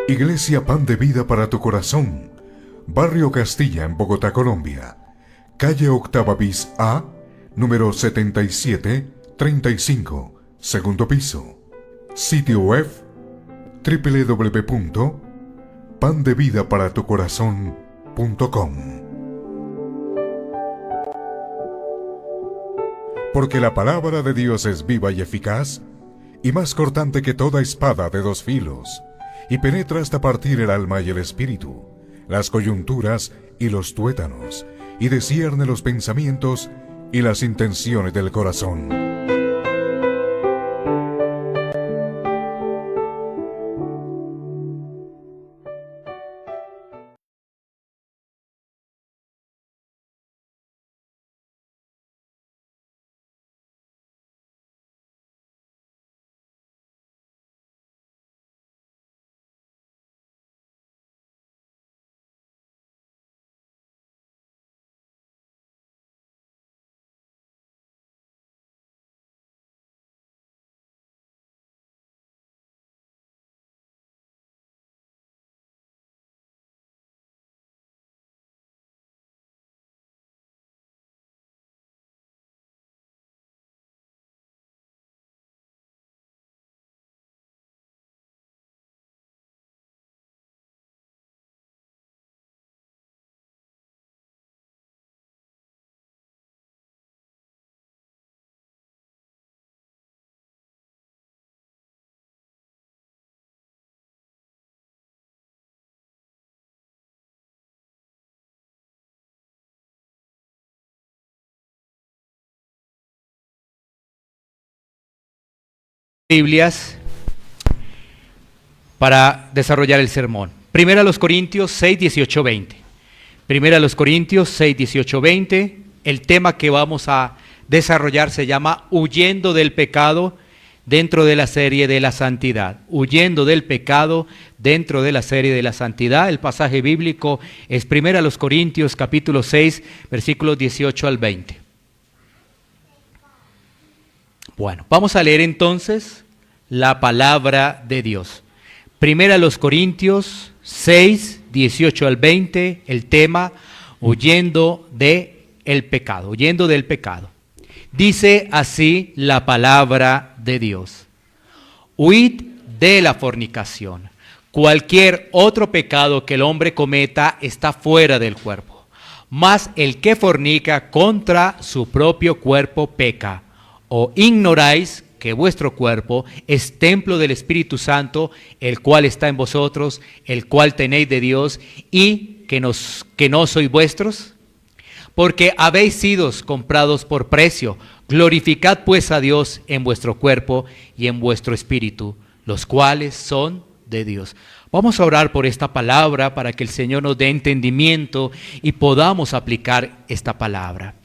Iglesia Pan de Vida para tu Corazón, Barrio Castilla en Bogotá, Colombia. Calle Octava bis A, número 7735, segundo piso. Sitio web www.pandevidaparatucorazon.com. Porque la palabra de Dios es viva y eficaz, y más cortante que toda espada de dos filos, y penetra hasta partir el alma y el espíritu, las coyunturas y los tuétanos, y discierne los pensamientos y las intenciones del corazón. Biblias para desarrollar el sermón. Primera a los Corintios 6, 18, 20. Primera a los Corintios 6, 18, 20. El tema que vamos a desarrollar se llama Huyendo del pecado dentro de la serie de la santidad. Huyendo del pecado dentro de la serie de la santidad. El pasaje bíblico es Primera a los Corintios capítulo 6, versículos 18 al 20. Bueno, vamos a leer entonces la palabra de Dios. Primera a los Corintios 6, 18 al 20, el tema, huyendo del pecado, huyendo del pecado. Dice así la palabra de Dios. Huid de la fornicación. Cualquier otro pecado que el hombre cometa está fuera del cuerpo, mas el que fornica contra su propio cuerpo peca. ¿O ignoráis que vuestro cuerpo es templo del Espíritu Santo, el cual está en vosotros, el cual tenéis de Dios, y que no sois vuestros? Porque habéis sido comprados por precio. Glorificad pues a Dios en vuestro cuerpo y en vuestro espíritu, los cuales son de Dios. Vamos a orar por esta palabra para que el Señor nos dé entendimiento y podamos aplicar esta palabra.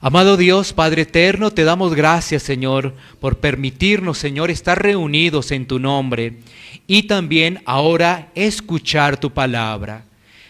Amado Dios, Padre eterno, te damos gracias, Señor, por permitirnos, Señor, estar reunidos en tu nombre y también ahora escuchar tu palabra.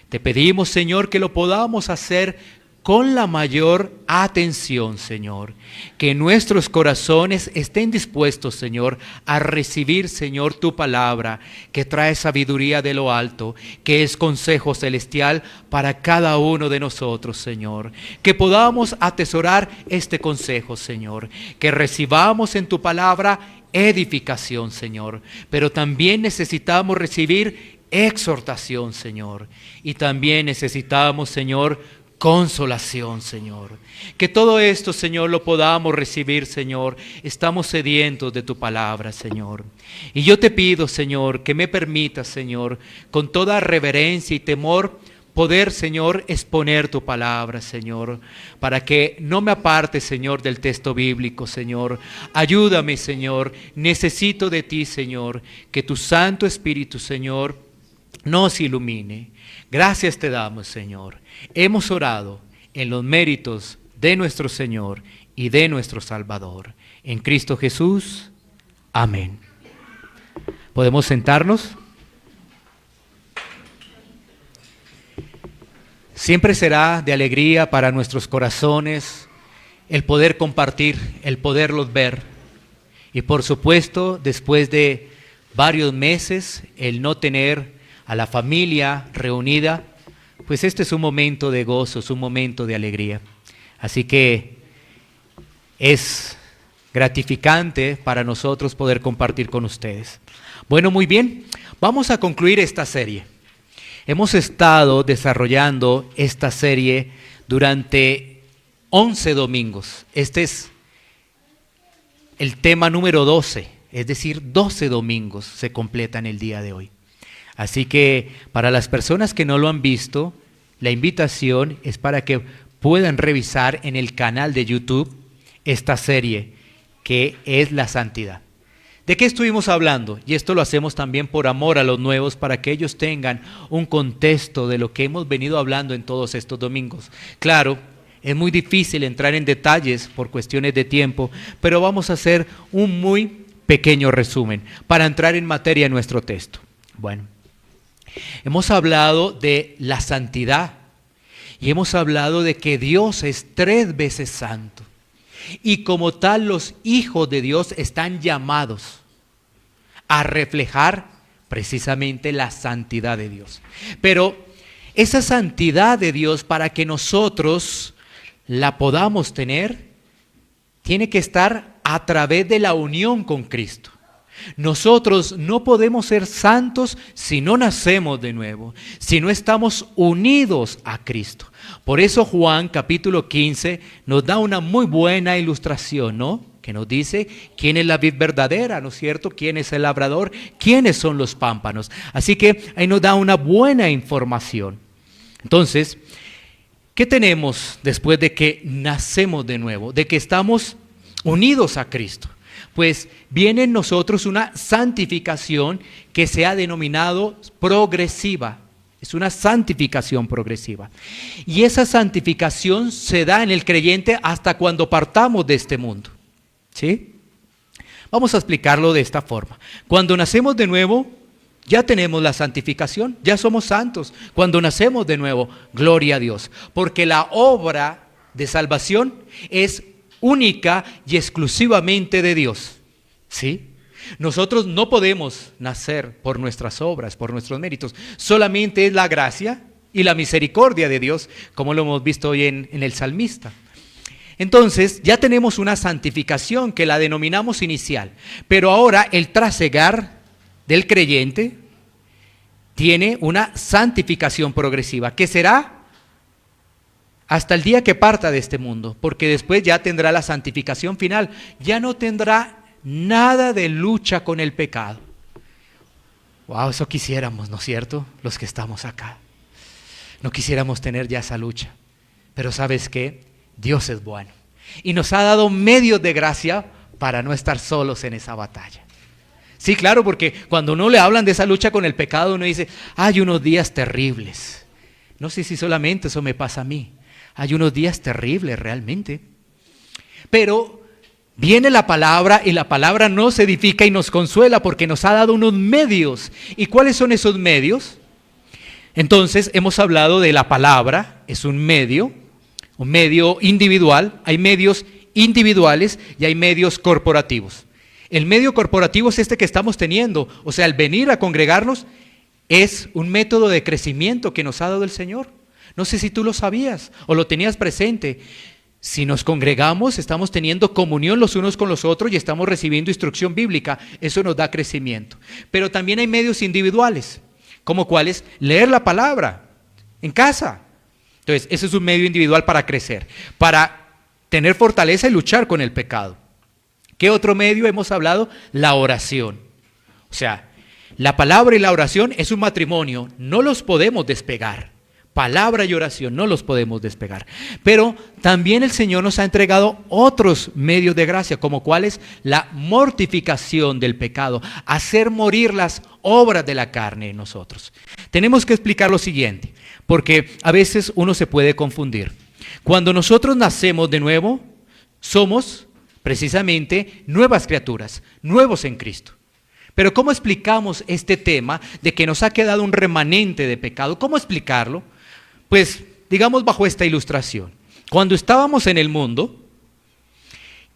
Te pedimos, Señor, que lo podamos hacer con la mayor atención, Señor. Que nuestros corazones estén dispuestos, Señor, a recibir, Señor, tu palabra, que trae sabiduría de lo alto, que es consejo celestial para cada uno de nosotros, Señor. Que podamos atesorar este consejo, Señor. Que recibamos en tu palabra edificación, Señor. Pero también necesitamos recibir exhortación, Señor. Y también necesitamos, Señor, consolación, Señor. Que todo esto, Señor, lo podamos recibir, Señor. Estamos sedientos de tu palabra, Señor. Y yo te pido, Señor, que me permitas, Señor, con toda reverencia y temor, poder, Señor, exponer tu palabra, Señor, para que no me aparte, Señor, del texto bíblico, Señor. Ayúdame, Señor. Necesito de ti, Señor, que tu Santo Espíritu, Señor, nos ilumine. Gracias te damos, Señor. Hemos orado en los méritos de nuestro Señor y de nuestro Salvador. En Cristo Jesús. Amén. ¿Podemos sentarnos? Siempre será de alegría para nuestros corazones el poder compartir, el poderlos ver. Y por supuesto, después de varios meses, el no tener a la familia reunida, pues este es un momento de gozo, es un momento de alegría. Así que es gratificante para nosotros poder compartir con ustedes. Bueno, muy bien, vamos a concluir esta serie. Hemos estado desarrollando esta serie durante 11 domingos. Este es el tema número 12, es decir, 12 domingos se completan el día de hoy. Así que para las personas que no lo han visto, la invitación es para que puedan revisar en el canal de YouTube esta serie que es la santidad. ¿De qué estuvimos hablando? Y esto lo hacemos también por amor a los nuevos, para que ellos tengan un contexto de lo que hemos venido hablando en todos estos domingos. Claro, es muy difícil entrar en detalles por cuestiones de tiempo, pero vamos a hacer un muy pequeño resumen para entrar en materia en nuestro texto. Bueno, hemos hablado de la santidad y hemos hablado de que Dios es 3 veces santo. Y como tal, los hijos de Dios están llamados a reflejar precisamente la santidad de Dios. Pero esa santidad de Dios, para que nosotros la podamos tener, tiene que estar a través de la unión con Cristo. Nosotros no podemos ser santos si no nacemos de nuevo, si no estamos unidos a Cristo. Por eso Juan capítulo 15 nos da una muy buena ilustración, ¿no? Que nos dice quién es la vid verdadera, ¿no es cierto? Quién es el labrador, quiénes son los pámpanos. Así que ahí nos da una buena información. Entonces, ¿qué tenemos después de que nacemos de nuevo? De que estamos unidos a Cristo. Pues viene en nosotros una santificación que se ha denominado progresiva. Es una santificación progresiva. Y esa santificación se da en el creyente hasta cuando partamos de este mundo. ¿Sí? Vamos a explicarlo de esta forma. Cuando nacemos de nuevo, ya tenemos la santificación, ya somos santos. Cuando nacemos de nuevo, gloria a Dios. Porque la obra de salvación es única y exclusivamente de Dios. ¿Sí? Nosotros no podemos nacer por nuestras obras, por nuestros méritos. Solamente es la gracia y la misericordia de Dios, como lo hemos visto hoy en el salmista. Entonces, ya tenemos una santificación que la denominamos inicial. Pero ahora el trasegar del creyente tiene una santificación progresiva, que será hasta el día que parta de este mundo, porque después ya tendrá la santificación final, ya no tendrá nada de lucha con el pecado. Wow, eso quisiéramos, ¿no es cierto? Los que estamos acá. No quisiéramos tener ya esa lucha. Pero ¿sabes qué? Dios es bueno. Y nos ha dado medios de gracia para no estar solos en esa batalla. Sí, claro, porque cuando uno le hablan de esa lucha con el pecado, uno dice, hay unos días terribles. No sé si solamente eso me pasa a mí. Hay unos días terribles realmente. Pero viene la palabra y la palabra nos edifica y nos consuela porque nos ha dado unos medios. ¿Y cuáles son esos medios? Entonces hemos hablado de la palabra, es un medio individual. Hay medios individuales y hay medios corporativos. El medio corporativo es este que estamos teniendo, o sea, el venir a congregarnos es un método de crecimiento que nos ha dado el Señor. No sé si tú lo sabías o lo tenías presente. Si nos congregamos, estamos teniendo comunión los unos con los otros y estamos recibiendo instrucción bíblica. Eso nos da crecimiento. Pero también hay medios individuales, como cuáles, leer la palabra en casa. Entonces, ese es un medio individual para crecer, para tener fortaleza y luchar con el pecado. ¿Qué otro medio hemos hablado? La oración. O sea, la palabra y la oración es un matrimonio, no los podemos despegar. Palabra y oración, no los podemos despegar. Pero también el Señor nos ha entregado otros medios de gracia, como cuáles la mortificación del pecado, hacer morir las obras de la carne en nosotros. Tenemos que explicar lo siguiente, porque a veces uno se puede confundir. Cuando nosotros nacemos de nuevo, somos precisamente nuevas criaturas, nuevos en Cristo. Pero ¿cómo explicamos este tema de que nos ha quedado un remanente de pecado? ¿Cómo explicarlo? Pues, digamos bajo esta ilustración. Cuando estábamos en el mundo,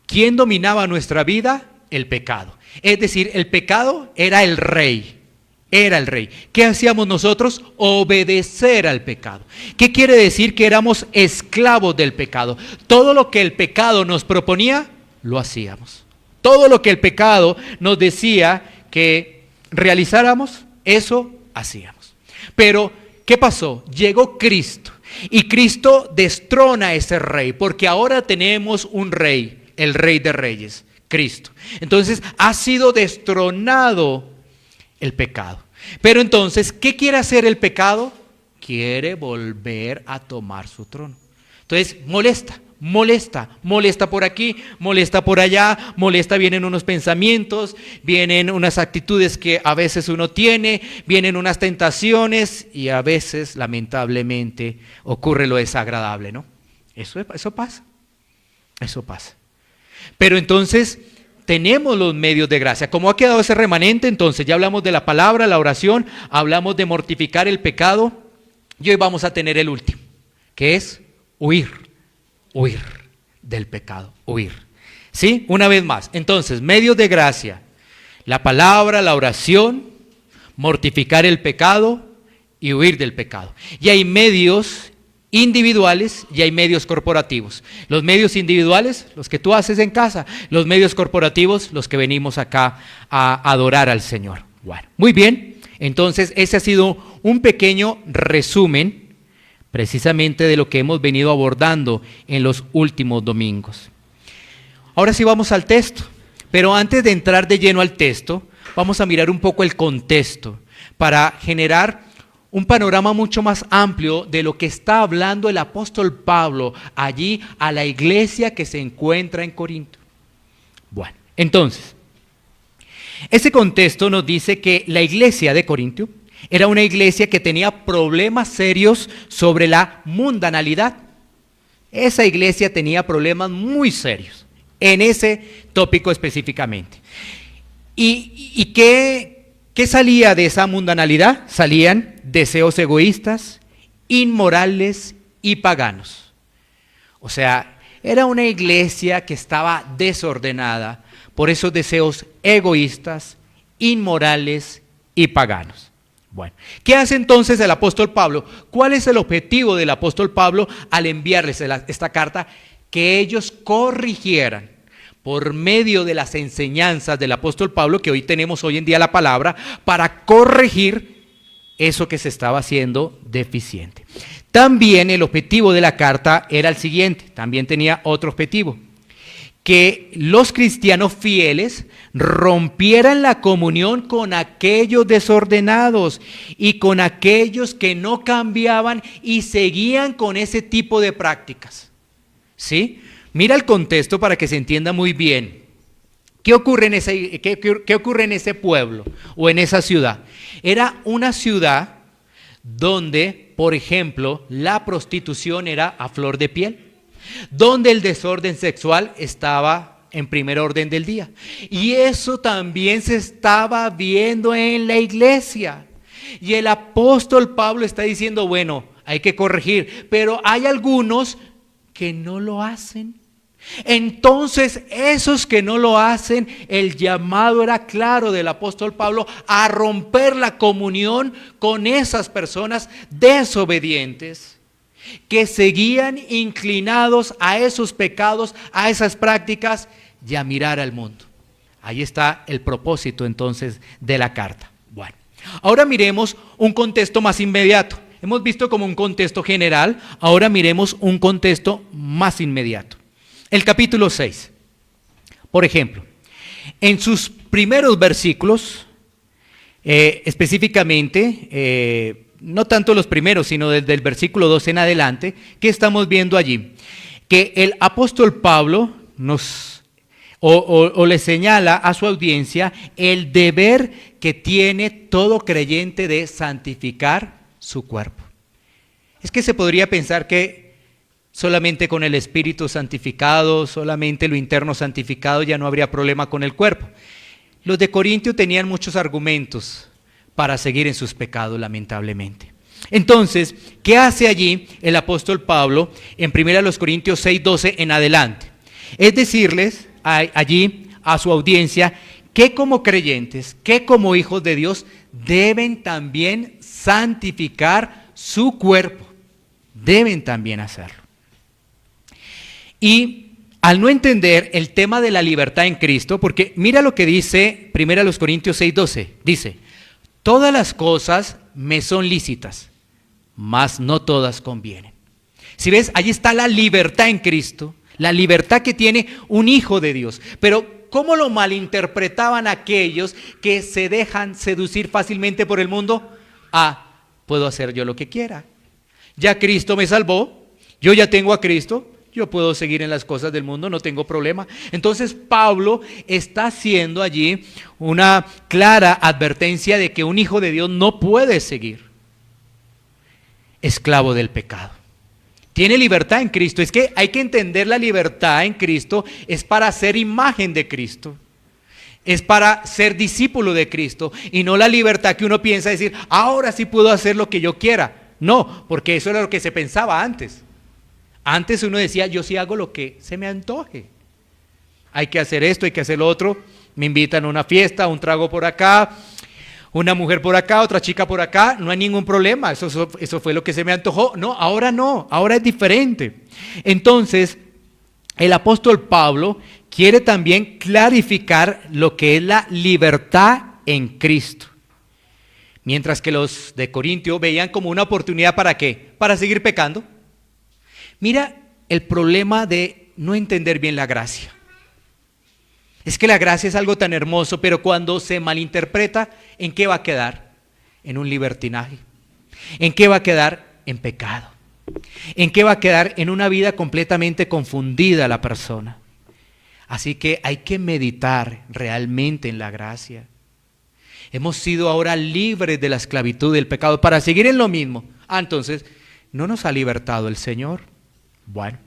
¿quién dominaba nuestra vida? El pecado. Es decir, el pecado era el rey. era el rey. ¿Qué hacíamos nosotros? Obedecer al pecado. ¿Qué quiere decir? Que éramos esclavos del pecado. Todo lo que el pecado nos proponía, lo hacíamos. Todo lo que el pecado nos decía que realizáramos, eso hacíamos. Pero, ¿qué pasó? Llegó Cristo. Y Cristo destrona a ese rey, porque ahora tenemos un rey, el Rey de Reyes, Cristo. Entonces, ha sido destronado el pecado. Pero entonces, ¿qué quiere hacer el pecado? Quiere volver a tomar su trono. Entonces, molesta por aquí, molesta por allá, vienen unos pensamientos, vienen unas actitudes que a veces uno tiene, vienen unas tentaciones y a veces, lamentablemente, ocurre lo desagradable, ¿no? Eso pasa. Pero entonces, tenemos los medios de gracia. ¿Cómo ha quedado ese remanente? Entonces, ya hablamos de la palabra, la oración, hablamos de mortificar el pecado, y hoy vamos a tener el último, que es huir del pecado, huir. ¿Sí? Una vez más. Entonces, medios de gracia, la palabra, la oración, mortificar el pecado y huir del pecado. Y hay medios individuales y hay medios corporativos. Los medios individuales, los que tú haces en casa, los medios corporativos, los que venimos acá a adorar al Señor. Bueno, muy bien. Entonces, ese ha sido un pequeño resumen precisamente de lo que hemos venido abordando en los últimos domingos. Ahora sí vamos al texto, pero antes de entrar de lleno al texto, vamos a mirar un poco el contexto para generar un panorama mucho más amplio de lo que está hablando el apóstol Pablo allí a la iglesia que se encuentra en Corinto. Bueno, entonces, ese contexto nos dice que la iglesia de Corinto era una iglesia que tenía problemas serios sobre la mundanalidad. Esa iglesia tenía problemas muy serios en ese tópico específicamente. ¿Y qué salía de esa mundanalidad? Salían deseos egoístas, inmorales y paganos. O sea, era una iglesia que estaba desordenada por esos deseos egoístas, inmorales y paganos. Bueno, ¿qué hace entonces el apóstol Pablo? ¿Cuál es el objetivo del apóstol Pablo al enviarles esta carta? Que ellos corrigieran por medio de las enseñanzas del apóstol Pablo, que hoy tenemos hoy en día la palabra, para corregir eso que se estaba haciendo deficiente. También el objetivo de la carta era el siguiente, también tenía otro objetivo: que los cristianos fieles rompieran la comunión con aquellos desordenados y con aquellos que no cambiaban y seguían con ese tipo de prácticas. ¿Sí? Mira el contexto para que se entienda muy bien. ¿Qué ocurre en ese pueblo o en esa ciudad? Era una ciudad donde, por ejemplo, la prostitución era a flor de piel, donde el desorden sexual estaba en primer orden del día. Y eso también se estaba viendo en la iglesia. Y el apóstol Pablo está diciendo, bueno, hay que corregir, pero hay algunos que no lo hacen. Entonces, esos que no lo hacen, el llamado era claro del apóstol Pablo a romper la comunión con esas personas desobedientes que seguían inclinados a esos pecados, a esas prácticas y a mirar al mundo. Ahí está el propósito entonces de la carta. Bueno, ahora miremos un contexto más inmediato. Hemos visto como un contexto general, ahora miremos un contexto más inmediato. El capítulo 6, por ejemplo, en sus primeros versículos, específicamente, no tanto los primeros, sino desde el versículo 2 en adelante, ¿qué estamos viendo allí? Que el apóstol Pablo le señala a su audiencia el deber que tiene todo creyente de santificar su cuerpo. Es que se podría pensar que solamente con el espíritu santificado, solamente lo interno santificado, ya no habría problema con el cuerpo. Los de Corintio tenían muchos argumentos para seguir en sus pecados, lamentablemente. Entonces, ¿qué hace allí el apóstol Pablo en 1 Corintios 6:12 en adelante? Es decirles allí a su audiencia que como creyentes, que como hijos de Dios, deben también santificar su cuerpo. Deben también hacerlo. Y al no entender el tema de la libertad en Cristo, porque mira lo que dice 1 Corintios 6:12, dice, todas las cosas me son lícitas, mas no todas convienen. Si ves, ahí está la libertad en Cristo, la libertad que tiene un hijo de Dios. Pero ¿cómo lo malinterpretaban aquellos que se dejan seducir fácilmente por el mundo? Puedo hacer yo lo que quiera. Ya Cristo me salvó, yo ya tengo a Cristo, yo puedo seguir en las cosas del mundo, no tengo problema. Entonces Pablo está haciendo allí una clara advertencia de que un hijo de Dios no puede seguir esclavo del pecado. Tiene libertad en Cristo. Es que hay que entender la libertad en Cristo, es para ser imagen de Cristo. Es para ser discípulo de Cristo y no la libertad que uno piensa decir, ahora sí puedo hacer lo que yo quiera. No, porque eso era lo que se pensaba antes. Antes uno decía, yo sí hago lo que se me antoje. Hay que hacer esto, hay que hacer lo otro. Me invitan a una fiesta, un trago por acá, una mujer por acá, otra chica por acá, no hay ningún problema. Eso fue lo que se me antojó. No, ahora es diferente. Entonces, el apóstol Pablo quiere también clarificar lo que es la libertad en Cristo. Mientras que los de Corintio veían como una oportunidad ¿para qué? Para seguir pecando. Mira el problema de no entender bien la gracia. Es que la gracia es algo tan hermoso, pero cuando se malinterpreta, ¿en qué va a quedar? En un libertinaje. ¿En qué va a quedar? En pecado. ¿En qué va a quedar? En una vida completamente confundida la persona. Así que hay que meditar realmente en la gracia. Hemos sido ahora libres de la esclavitud del pecado para seguir en lo mismo. Entonces, ¿no nos ha libertado el Señor? Bueno,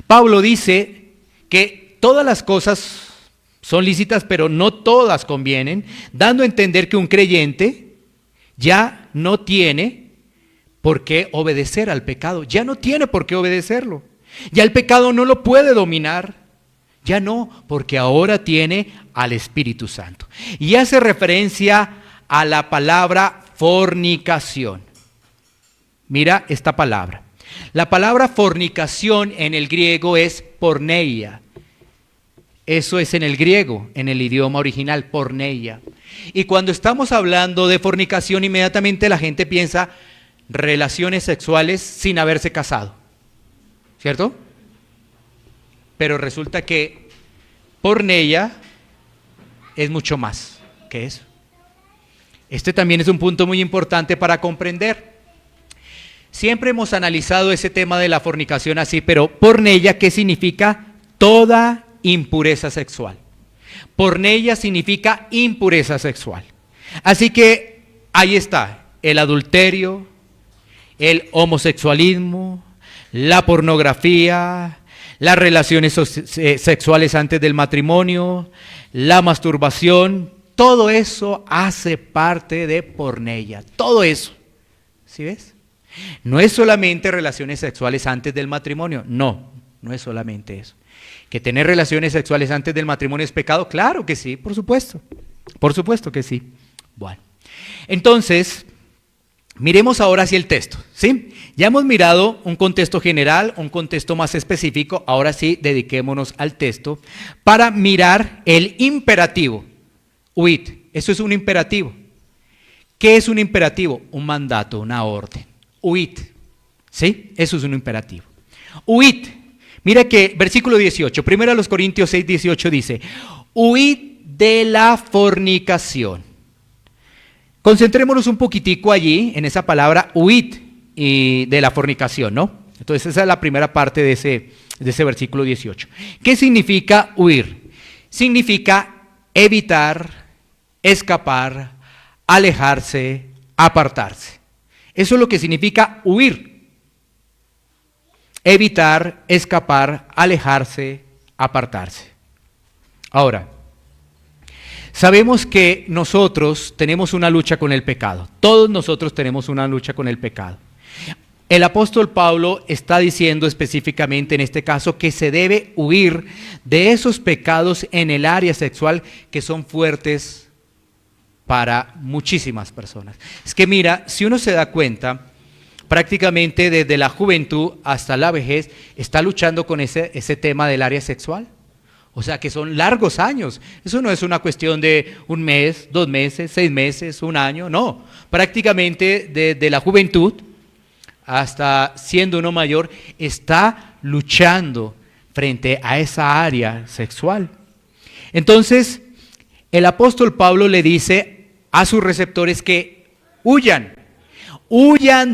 Pablo dice que todas las cosas son lícitas, pero no todas convienen, dando a entender que un creyente ya no tiene por qué obedecer al pecado, ya no tiene por qué obedecerlo, ya el pecado no lo puede dominar, ya no, porque ahora tiene al Espíritu Santo. Y hace referencia a la palabra fornicación. Mira esta palabra. La palabra fornicación en el griego es porneia. Eso es en el griego, en el idioma original, porneia. Y cuando estamos hablando de fornicación, inmediatamente la gente piensa relaciones sexuales sin haberse casado. ¿Cierto? Pero resulta que porneia es mucho más que eso. Este también es un punto muy importante para comprender. Siempre hemos analizado ese tema de la fornicación así, pero porneia, ¿qué significa? Toda impureza sexual. Porneia significa impureza sexual. Así que ahí está el adulterio, el homosexualismo, la pornografía, las relaciones sexuales antes del matrimonio, la masturbación, todo eso hace parte de porneia, todo eso. ¿Sí ves? No es solamente relaciones sexuales antes del matrimonio, no es solamente eso. ¿Que tener relaciones sexuales antes del matrimonio es pecado? Claro que sí, por supuesto que sí. Bueno, entonces, miremos ahora hacia el texto, ¿sí? Ya hemos mirado un contexto general, un contexto más específico, ahora sí, dediquémonos al texto para mirar el imperativo. Huid, eso es un imperativo. ¿Qué es un imperativo? Un mandato, una orden. Huid, ¿sí? Eso es un imperativo. Huid. Mira que versículo 18, 1 Corintios 6, 18 dice, huid de la fornicación. Concentrémonos un poquitico allí en esa palabra huid y de la fornicación, ¿no? Entonces esa es la primera parte de ese versículo 18. ¿Qué significa huir? Significa evitar, escapar, alejarse, apartarse. Eso es lo que significa huir. Evitar, escapar, alejarse, apartarse. Ahora, sabemos que nosotros tenemos una lucha con el pecado. Todos nosotros tenemos una lucha con el pecado. el apóstol Pablo está diciendo específicamente en este caso que se debe huir de esos pecados en el área sexual que son fuertes para muchísimas personas. Es que mira, si uno se da cuenta, prácticamente desde la juventud hasta la vejez está luchando con ese tema del área sexual. O sea que son largos años. Eso no es una cuestión de un mes, 2 meses, 6 meses, un año, no. Prácticamente desde la juventud hasta siendo uno mayor, está luchando frente a esa área sexual. Entonces, el apóstol Pablo le dice a sus receptores que huyan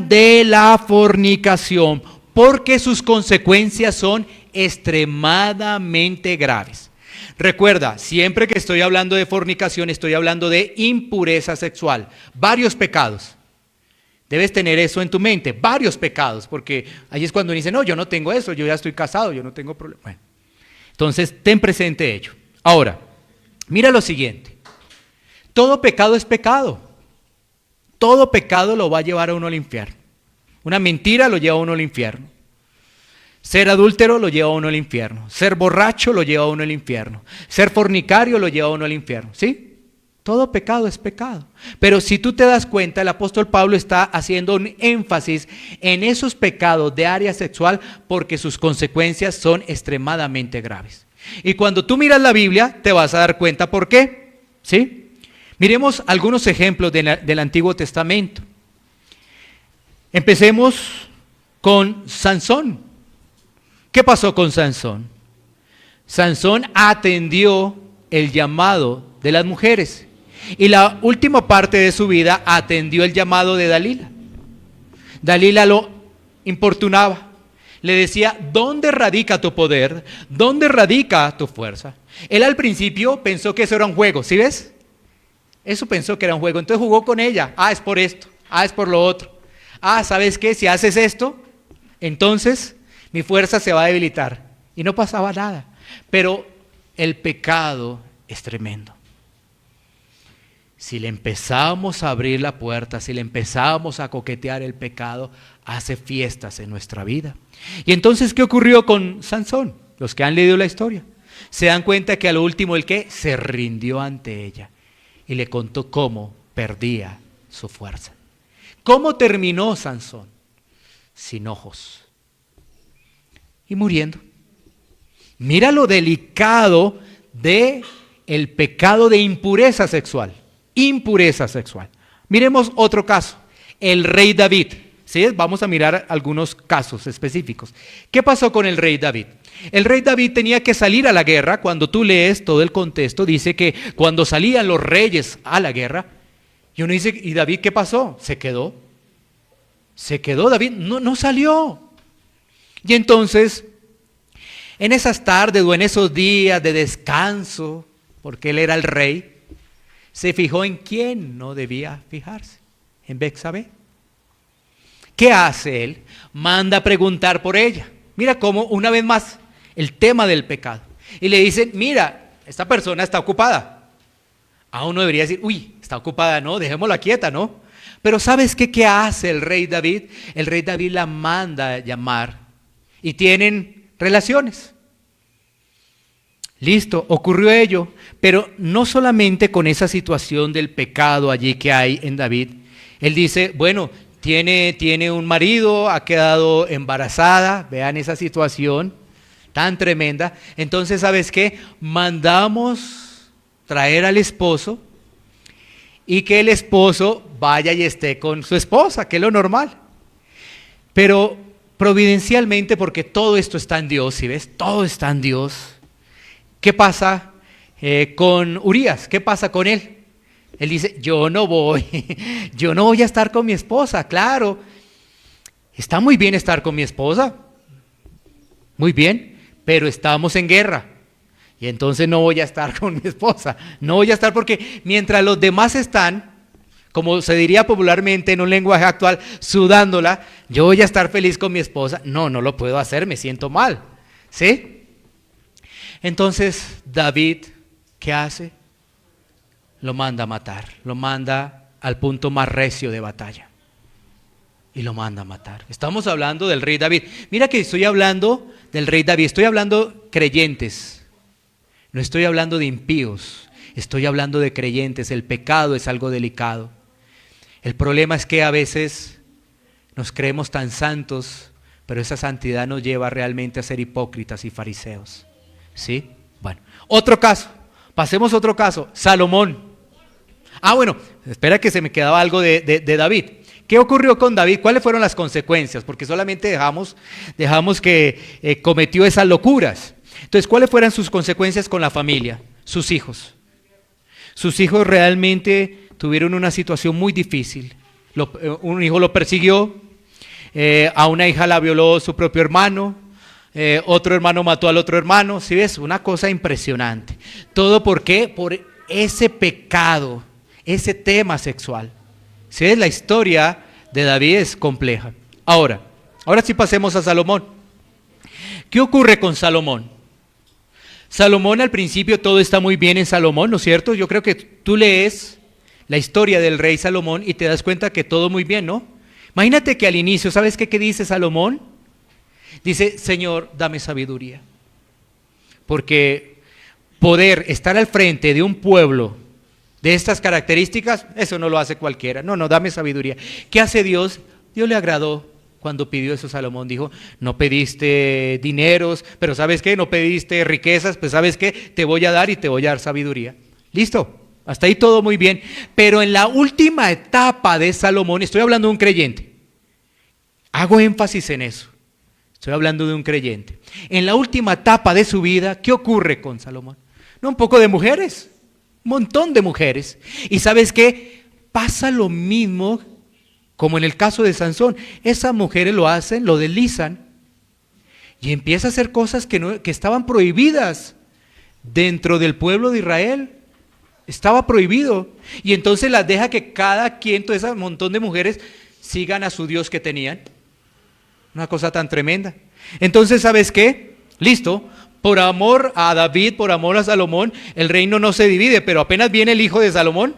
de la fornicación, porque sus consecuencias son extremadamente graves. Recuerda, siempre que estoy hablando de fornicación, estoy hablando de impureza sexual, varios pecados. Debes tener eso en tu mente, varios pecados, porque ahí es cuando dice, no, yo no tengo eso, yo ya estoy casado, yo no tengo problema. Bueno, entonces, ten presente ello. Ahora, mira lo siguiente. Todo pecado es pecado. Todo pecado lo va a llevar a uno al infierno. Una mentira lo lleva a uno al infierno. Ser adúltero lo lleva a uno al infierno. Ser borracho lo lleva a uno al infierno. Ser fornicario lo lleva a uno al infierno. ¿Sí? Todo pecado es pecado. Pero si tú te das cuenta, el apóstol Pablo está haciendo un énfasis en esos pecados de área sexual porque sus consecuencias son extremadamente graves. Y cuando tú miras la Biblia, te vas a dar cuenta por qué. ¿Sí? Miremos algunos ejemplos del Antiguo Testamento. Empecemos con Sansón. ¿Qué pasó con Sansón? Sansón atendió el llamado de las mujeres. Y la última parte de su vida atendió el llamado de Dalila. Dalila lo importunaba. Le decía, ¿dónde radica tu poder? ¿Dónde radica tu fuerza? Él al principio pensó que eso era un juego, ¿sí ves? Eso pensó que era un juego. Entonces jugó con ella. Ah, es por esto. Ah, es por lo otro. Ah, ¿sabes qué? Si haces esto, entonces mi fuerza se va a debilitar. Y no pasaba nada. Pero el pecado es tremendo. Si le empezamos a abrir la puerta, si le empezamos a coquetear el pecado, hace fiestas en nuestra vida. Y entonces, ¿qué ocurrió con Sansón? Los que han leído la historia se dan cuenta que a lo último el que se rindió ante ella y le contó cómo perdía su fuerza. ¿Cómo terminó Sansón? Sin ojos y muriendo. Mira lo delicado de el pecado de impureza sexual. Impureza sexual. Miremos otro caso, el rey David. ¿Sí? Vamos a mirar algunos casos específicos. ¿Qué pasó con el rey David? El rey David tenía que salir a la guerra. Cuando tú lees todo el contexto, dice que cuando salían los reyes a la guerra, y uno dice, ¿y David qué pasó? Se quedó David, no salió. Y entonces, en esas tardes o en esos días de descanso, porque él era el rey, se fijó en quién no debía fijarse, en Betsabé. ¿Qué hace él? Manda a preguntar por ella. Mira cómo, una vez más, el tema del pecado. Y le dicen, mira, esta persona está ocupada. A uno debería decir, uy, está ocupada, no, dejémosla quieta, ¿no? Pero ¿sabes qué hace el rey David? El rey David la manda a llamar y tienen relaciones. Listo, ocurrió ello, pero no solamente con esa situación del pecado allí que hay en David. Él dice, bueno, tiene un marido, ha quedado embarazada, vean esa situación tan tremenda. Entonces, ¿sabes qué? Mandamos traer al esposo y que el esposo vaya y esté con su esposa, que es lo normal. Pero providencialmente, porque todo esto está en Dios, ¿sí ves? Todo está en Dios. ¿Qué pasa con Urías? ¿Qué pasa con él? Él dice, yo no voy a estar con mi esposa, claro. Está muy bien estar con mi esposa, muy bien, pero estamos en guerra. Y entonces no voy a estar con mi esposa, no voy a estar porque mientras los demás están, como se diría popularmente en un lenguaje actual, sudándola, yo voy a estar feliz con mi esposa. No lo puedo hacer, me siento mal, ¿sí? Entonces David, ¿qué hace? Lo manda a matar, lo manda al punto más recio de batalla. y lo manda a matar. Estamos hablando del rey David. Mira que estoy hablando del rey David, estoy hablando creyentes, no estoy hablando de impíos, estoy hablando de creyentes. El pecado es algo delicado. El problema es que a veces nos creemos tan santos, pero esa santidad nos lleva realmente a ser hipócritas y fariseos. ¿Sí? Bueno, otro caso, pasemos a otro caso, Salomón. Bueno, espera que se me quedaba algo de David. ¿Qué ocurrió con David? ¿Cuáles fueron las consecuencias? Porque solamente dejamos que cometió esas locuras. Entonces, ¿cuáles fueron sus consecuencias con la familia? Sus hijos. Sus hijos realmente tuvieron una situación muy difícil. Un hijo lo persiguió, a una hija la violó su propio hermano, otro hermano mató al otro hermano. ¿Sí ves? Una cosa impresionante. ¿Todo por qué? Por ese pecado, ese tema sexual. ¿Sí ves? La historia de David es compleja. Ahora sí pasemos a Salomón. ¿Qué ocurre con Salomón? Salomón, al principio todo está muy bien en Salomón, ¿no es cierto? Yo creo que tú lees la historia del rey Salomón y te das cuenta que todo muy bien, ¿no? Imagínate que al inicio, ¿sabes qué dice Salomón? Dice, Señor, dame sabiduría. Porque poder estar al frente de un pueblo de estas características, eso no lo hace cualquiera. No, dame sabiduría. ¿Qué hace Dios? Dios le agradó cuando pidió eso a Salomón. Dijo, no pediste dineros, pero ¿sabes qué? No pediste riquezas, pues ¿sabes qué? Te voy a dar y te voy a dar sabiduría. ¿Listo? Hasta ahí todo muy bien. Pero en la última etapa de Salomón, estoy hablando de un creyente. Hago énfasis en eso. Estoy hablando de un creyente. En la última etapa de su vida, ¿qué ocurre con Salomón? No, un poco de mujeres. Un montón de mujeres. ¿Y sabes qué? Pasa lo mismo como en el caso de Sansón. Esas mujeres lo hacen, lo deslizan y empieza a hacer cosas que estaban prohibidas dentro del pueblo de Israel. Estaba prohibido. Y entonces las deja que cada quien, todo ese montón de mujeres, sigan a su Dios que tenían. Una cosa tan tremenda. Entonces, ¿sabes qué? Listo. Por amor a David, por amor a Salomón, el reino no se divide, pero apenas viene el hijo de Salomón,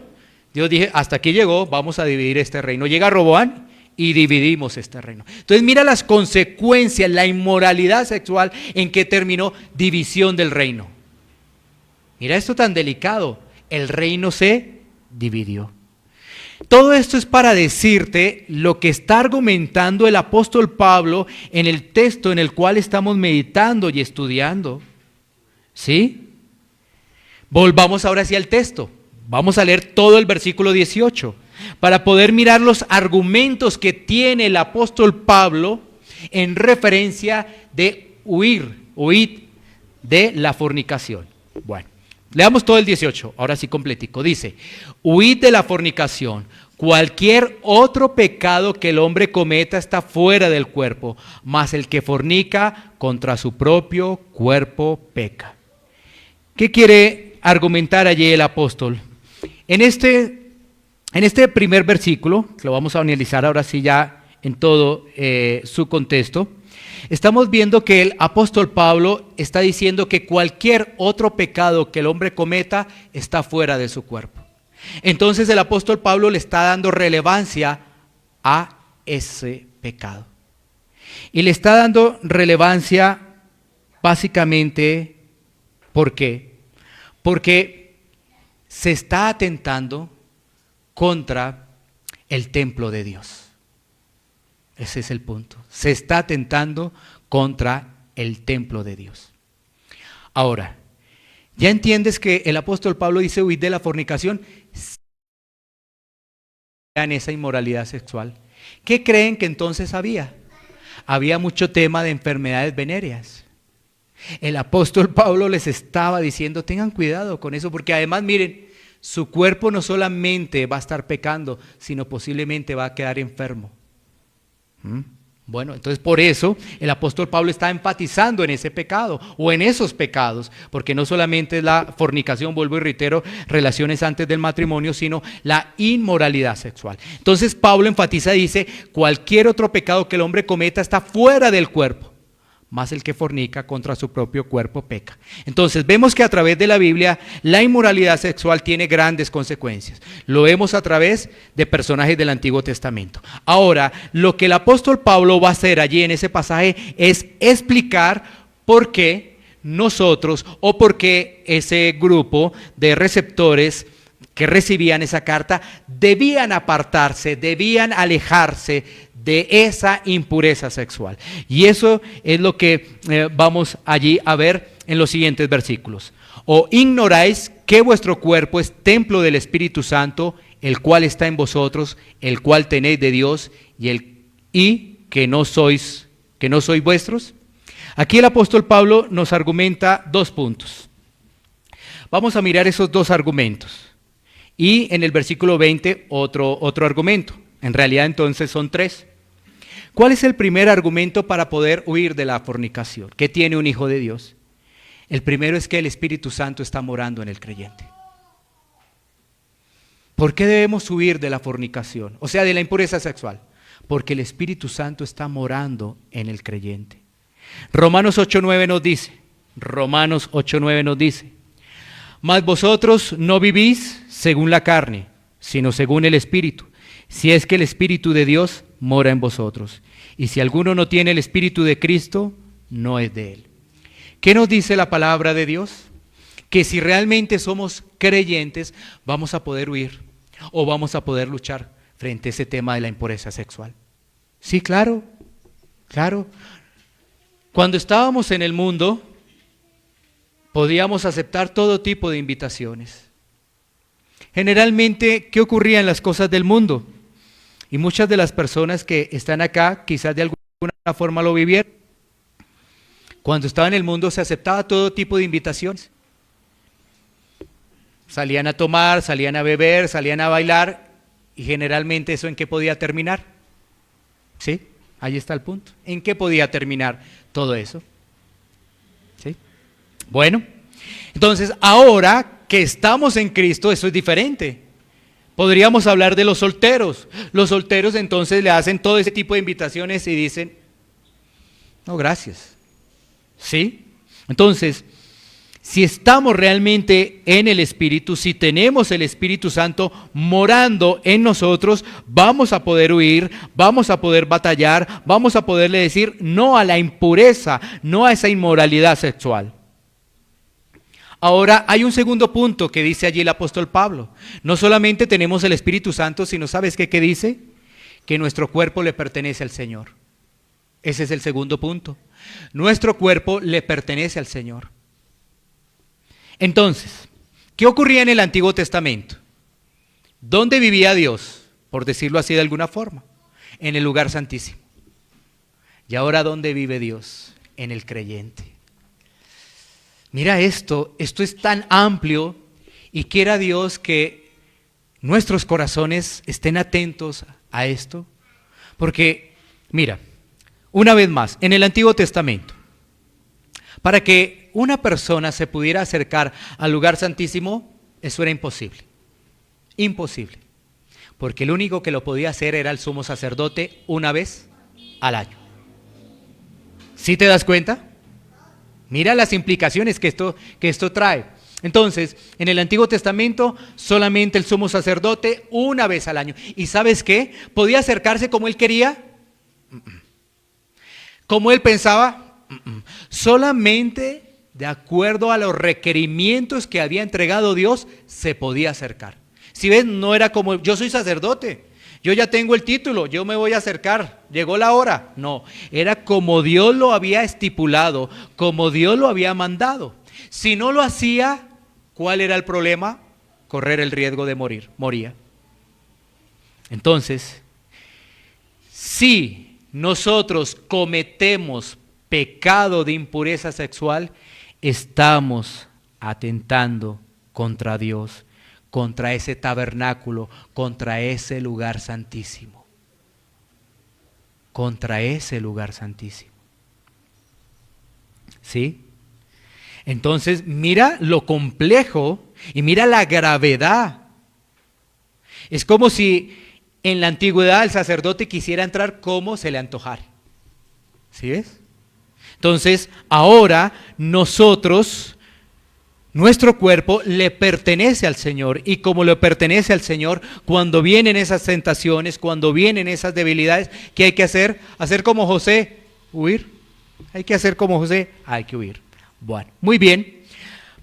Dios dije, hasta aquí llegó, vamos a dividir este reino. Llega Roboán y dividimos este reino. Entonces mira las consecuencias, la inmoralidad sexual en que terminó división del reino. Mira esto tan delicado, el reino se dividió. Todo esto es para decirte lo que está argumentando el apóstol Pablo en el texto en el cual estamos meditando y estudiando. ¿Sí? Volvamos ahora hacia el texto. Vamos a leer todo el versículo 18 para poder mirar los argumentos que tiene el apóstol Pablo en referencia de huir de la fornicación. Bueno. Leamos todo el 18, ahora sí completico. Dice, huid de la fornicación. Cualquier otro pecado que el hombre cometa está fuera del cuerpo, mas el que fornica contra su propio cuerpo peca. ¿Qué quiere argumentar allí el apóstol? En este primer versículo, que lo vamos a analizar ahora sí ya en todo su contexto, estamos viendo que el apóstol Pablo está diciendo que cualquier otro pecado que el hombre cometa está fuera de su cuerpo. Entonces el apóstol Pablo le está dando relevancia a ese pecado. Y le está dando relevancia básicamente, ¿por qué? Porque se está atentando contra el templo de Dios. Ese es el punto. Se está atentando contra el templo de Dios. Ahora, ¿ya entiendes que el apóstol Pablo dice huir de la fornicación? En esa inmoralidad sexual. ¿Qué creen que entonces había? Había mucho tema de enfermedades venéreas. El apóstol Pablo les estaba diciendo, tengan cuidado con eso, porque además miren, su cuerpo no solamente va a estar pecando, sino posiblemente va a quedar enfermo. Bueno, entonces por eso el apóstol Pablo está enfatizando en ese pecado o en esos pecados, porque no solamente es la fornicación, vuelvo y reitero, relaciones antes del matrimonio, sino la inmoralidad sexual. Entonces Pablo enfatiza y dice, cualquier otro pecado que el hombre cometa está fuera del cuerpo, mas el que fornica contra su propio cuerpo peca. Entonces vemos que a través de la Biblia la inmoralidad sexual tiene grandes consecuencias. Lo vemos a través de personajes del Antiguo Testamento. Ahora, lo que el apóstol Pablo va a hacer allí en ese pasaje es explicar por qué nosotros o por qué ese grupo de receptores que recibían esa carta debían apartarse, debían alejarse de esa impureza sexual. Y eso es lo que vamos allí a ver en los siguientes versículos. ¿O ignoráis que vuestro cuerpo es templo del Espíritu Santo, el cual está en vosotros, el cual tenéis de Dios, y que no sois vuestros? Aquí el apóstol Pablo nos argumenta 2 puntos. Vamos a mirar esos 2 argumentos. Y en el versículo 20 otro argumento. En realidad entonces son 3. ¿Cuál es el primer argumento para poder huir de la fornicación? ¿Qué tiene un hijo de Dios? El primero es que el Espíritu Santo está morando en el creyente. ¿Por qué debemos huir de la fornicación? O sea, de la impureza sexual. Porque el Espíritu Santo está morando en el creyente. Romanos 8:9 nos dice, mas vosotros no vivís según la carne, sino según el Espíritu, si es que el Espíritu de Dios mora en vosotros. Y si alguno no tiene el Espíritu de Cristo, no es de él. ¿Qué nos dice la palabra de Dios? Que si realmente somos creyentes, vamos a poder huir o vamos a poder luchar frente a ese tema de la impureza sexual. Sí, claro. Cuando estábamos en el mundo, podíamos aceptar todo tipo de invitaciones. Generalmente, ¿qué ocurría en las cosas del mundo? Y muchas de las personas que están acá, quizás de alguna forma lo vivieron. Cuando estaba en el mundo se aceptaba todo tipo de invitaciones. Salían a tomar, salían a beber, salían a bailar, y generalmente ¿eso en qué podía terminar? ¿Sí? Ahí está el punto. ¿En qué podía terminar todo eso? ¿Sí? Bueno, entonces ahora que estamos en Cristo, eso es diferente. Podríamos hablar de los solteros. Los solteros entonces le hacen todo ese tipo de invitaciones y dicen, no, gracias. ¿Sí? Entonces, si estamos realmente en el Espíritu, si tenemos el Espíritu Santo morando en nosotros, vamos a poder huir, vamos a poder batallar, vamos a poderle decir no a la impureza, no a esa inmoralidad sexual. Ahora hay un segundo punto que dice allí el apóstol Pablo. No solamente tenemos el Espíritu Santo, sino ¿sabes qué dice? Que nuestro cuerpo le pertenece al Señor. Ese es el segundo punto. Nuestro cuerpo le pertenece al Señor. Entonces, ¿qué ocurría en el Antiguo Testamento? ¿Dónde vivía Dios? Por decirlo así de alguna forma. En el lugar santísimo. ¿Y ahora dónde vive Dios? En el creyente. Mira esto es tan amplio y quiera Dios que nuestros corazones estén atentos a esto. Porque, mira, una vez más, en el Antiguo Testamento, para que una persona se pudiera acercar al lugar santísimo, eso era imposible. Imposible. Porque el único que lo podía hacer era el sumo sacerdote una vez al año. ¿Sí te das cuenta? Mira las implicaciones que esto trae. Entonces, en el Antiguo Testamento, solamente el sumo sacerdote una vez al año. ¿Y sabes qué? ¿Podía acercarse como él quería? ¿Como él pensaba? Solamente de acuerdo a los requerimientos que había entregado Dios, se podía acercar. Si ves, no era como, yo soy sacerdote, yo ya tengo el título, yo me voy a acercar, llegó la hora. No, era como Dios lo había estipulado, como Dios lo había mandado. Si no lo hacía, ¿cuál era el problema? Correr el riesgo de morir, moría. Entonces, si nosotros cometemos pecado de impureza sexual, estamos atentando contra Dios, contra ese tabernáculo, contra ese lugar santísimo. Contra ese lugar santísimo. ¿Sí? Entonces, mira lo complejo y mira la gravedad. Es como si en la antigüedad el sacerdote quisiera entrar como se le antojara. ¿Sí ves? Entonces, ahora nosotros, nuestro cuerpo le pertenece al Señor, y como le pertenece al Señor, cuando vienen esas tentaciones, cuando vienen esas debilidades, ¿qué hay que hacer? Hacer como José, huir. Hay que hacer como José, hay que huir. Bueno, muy bien.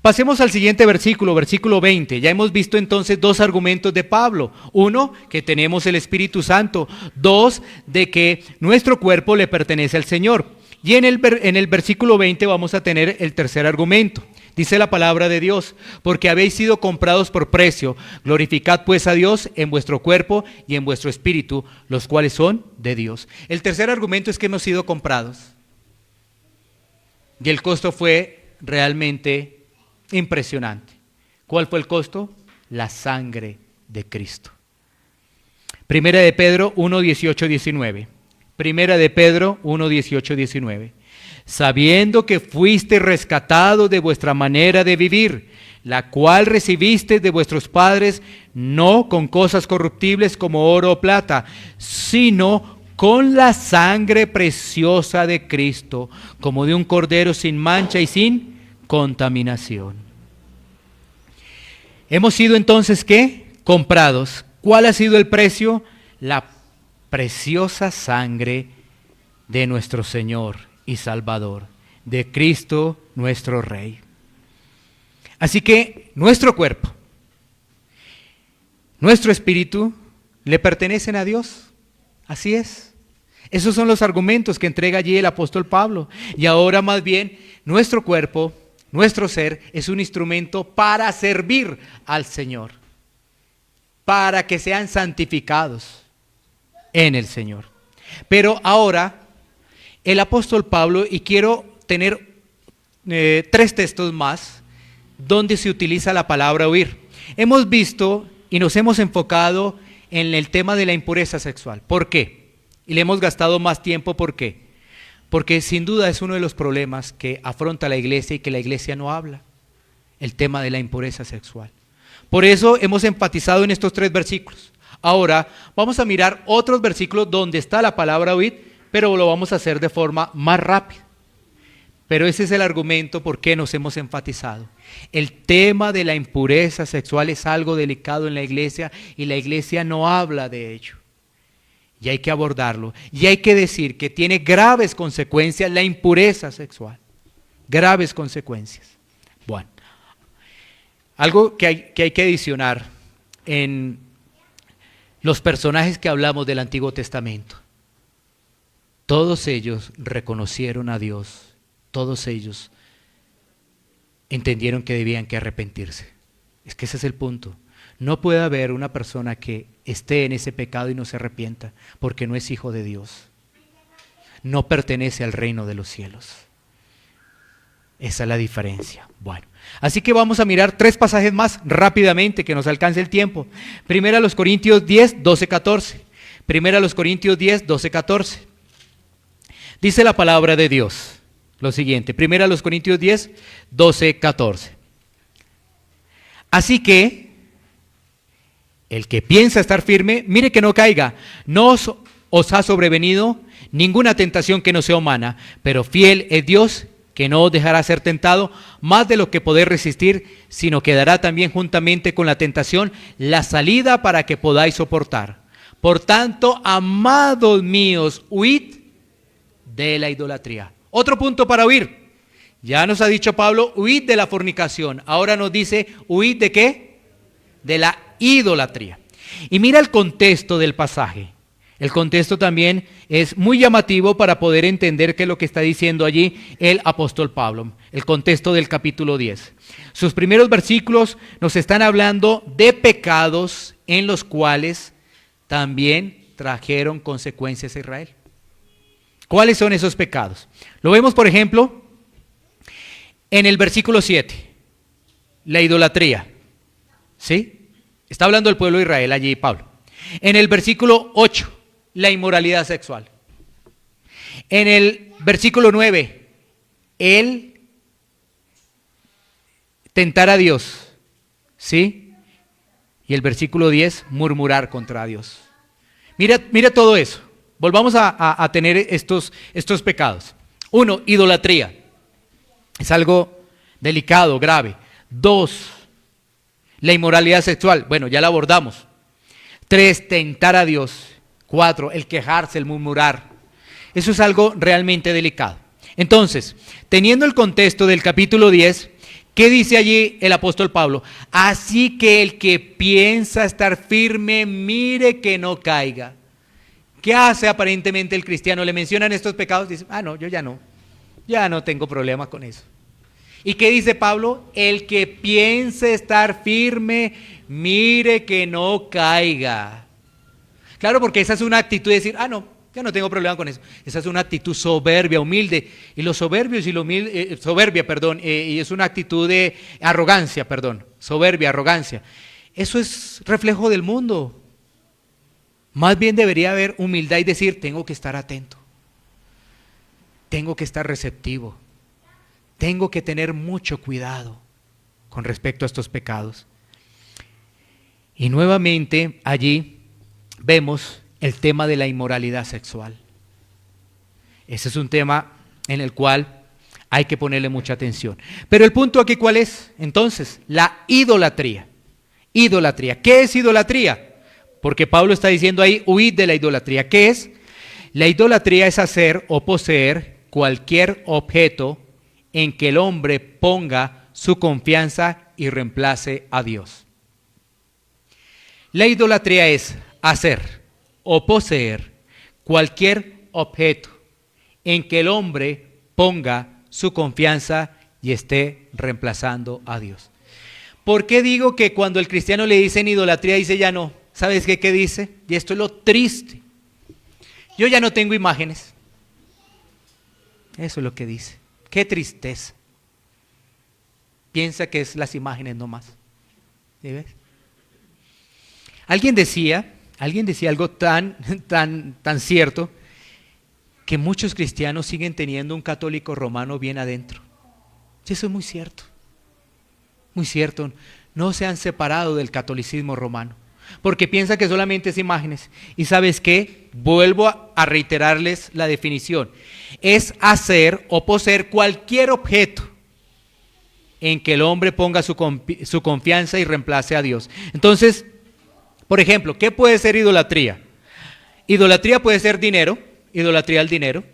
Pasemos al siguiente versículo, versículo 20. Ya hemos visto entonces dos argumentos de Pablo. Uno, que tenemos el Espíritu Santo. Dos, de que nuestro cuerpo le pertenece al Señor. Y en el versículo 20 vamos a tener el tercer argumento. Dice la palabra de Dios: porque habéis sido comprados por precio. Glorificad pues a Dios en vuestro cuerpo y en vuestro espíritu, los cuales son de Dios. El tercer argumento es que hemos sido comprados. Y el costo fue realmente impresionante. ¿Cuál fue el costo? La sangre de Cristo. Primera de Pedro 1, 18, 19. Primera de Pedro 1, 18, 19. Sabiendo que fuiste rescatados de vuestra manera de vivir, la cual recibiste de vuestros padres, no con cosas corruptibles como oro o plata, sino con la sangre preciosa de Cristo, como de un cordero sin mancha y sin contaminación. Hemos sido entonces, ¿qué? Comprados. ¿Cuál ha sido el precio? La preciosa sangre de nuestro Señor y Salvador, de Cristo nuestro Rey. Así que nuestro cuerpo, nuestro espíritu, le pertenecen a Dios. Así es. Esos son los argumentos que entrega allí el apóstol Pablo. Y ahora más bien, nuestro cuerpo, nuestro ser, es un instrumento para servir al Señor, para que sean santificados en el Señor. Pero ahora, el apóstol Pablo, y quiero tener 3 textos más, donde se utiliza la palabra huir. Hemos visto y nos hemos enfocado en el tema de la impureza sexual. ¿Por qué? Y le hemos gastado más tiempo. ¿Por qué? Porque sin duda es uno de los problemas que afronta la iglesia y que la iglesia no habla. El tema de la impureza sexual. Por eso hemos enfatizado en estos 3 versículos. Ahora vamos a mirar otros versículos donde está la palabra huir, pero lo vamos a hacer de forma más rápida. Pero ese es el argumento por qué nos hemos enfatizado. El tema de la impureza sexual es algo delicado en la iglesia y la iglesia no habla de ello. Y hay que abordarlo. Y hay que decir que tiene graves consecuencias la impureza sexual. Graves consecuencias. Bueno, algo que hay que adicionar en los personajes que hablamos del Antiguo Testamento. Todos ellos reconocieron a Dios. Todos ellos entendieron que debían que arrepentirse. Es que ese es el punto. No puede haber una persona que esté en ese pecado y no se arrepienta, porque no es hijo de Dios. No pertenece al reino de los cielos. Esa es la diferencia. Bueno, así que vamos a mirar 3 pasajes más rápidamente, que nos alcance el tiempo. Primera a los Corintios 10, 12, 14. Primera a los Corintios 10, 12, 14. Dice la palabra de Dios lo siguiente, primera a los Corintios 10, 12, 14. Así que el que piensa estar firme, mire que no caiga. No os ha sobrevenido ninguna tentación que no sea humana, pero fiel es Dios, que no os dejará ser tentado más de lo que podéis resistir, sino que dará también juntamente con la tentación la salida para que podáis soportar. Por tanto, amados míos, huid de la idolatría. Otro punto para huir. Ya nos ha dicho Pablo, huid de la fornicación. Ahora nos dice, huid de ¿qué? De la idolatría. Y mira el contexto del pasaje. El contexto también es muy llamativo para poder entender qué es lo que está diciendo allí el apóstol Pablo. El contexto del capítulo 10. Sus primeros versículos nos están hablando de pecados en los cuales también trajeron consecuencias a Israel. ¿Cuáles son esos pecados? Lo vemos, por ejemplo, en el versículo 7, la idolatría. ¿Sí? Está hablando del pueblo de Israel allí, Pablo. En el versículo 8, la inmoralidad sexual. En el versículo 9, el tentar a Dios. ¿Sí? Y el versículo 10, murmurar contra Dios. Mira todo eso. Volvamos a tener estos pecados. 1, idolatría. Es algo delicado, grave. 2, la inmoralidad sexual. Bueno, ya la abordamos. 3, tentar a Dios. 4, el quejarse, el murmurar. Eso es algo realmente delicado. Entonces, teniendo el contexto del capítulo 10, ¿qué dice allí el apóstol Pablo? Así que el que piensa estar firme, mire que no caiga. ¿Qué hace aparentemente el cristiano? Le mencionan estos pecados, dice, no, yo ya no tengo problema con eso. ¿Y qué dice Pablo? El que piense estar firme, mire que no caiga. Claro, porque esa es una actitud de decir, no, ya no tengo problema con eso. Esa es una actitud soberbia, humilde. Y los soberbios y lo humilde, y es una actitud de arrogancia, soberbia, arrogancia. Eso es reflejo del mundo. Más bien debería haber humildad y decir, tengo que estar atento. Tengo que estar receptivo. Tengo que tener mucho cuidado con respecto a estos pecados. Y nuevamente allí vemos el tema de la inmoralidad sexual. Ese es un tema en el cual hay que ponerle mucha atención. Pero el punto aquí, ¿cuál es? Entonces, la idolatría. Idolatría. ¿Qué es idolatría? Porque Pablo está diciendo ahí, huid de la idolatría. ¿Qué es? La idolatría es hacer o poseer cualquier objeto en que el hombre ponga su confianza y reemplace a Dios. La idolatría es hacer o poseer cualquier objeto en que el hombre ponga su confianza y esté reemplazando a Dios. ¿Por qué digo que cuando el cristiano le dicen idolatría dice ya no? ¿Sabes qué dice? Y esto es lo triste. Yo ya no tengo imágenes. Eso es lo que dice. Qué tristeza. Piensa que es las imágenes nomás. ¿Sí ves? Alguien decía algo tan cierto, que muchos cristianos siguen teniendo un católico romano bien adentro. Y eso es muy cierto. Muy cierto. No se han separado del catolicismo romano, porque piensan que solamente es imágenes. ¿Y sabes qué? Vuelvo a reiterarles la definición. Es hacer o poseer cualquier objeto en que el hombre ponga su confianza y reemplace a Dios. Entonces, por ejemplo, ¿qué puede ser idolatría? Idolatría puede ser dinero, idolatría al dinero.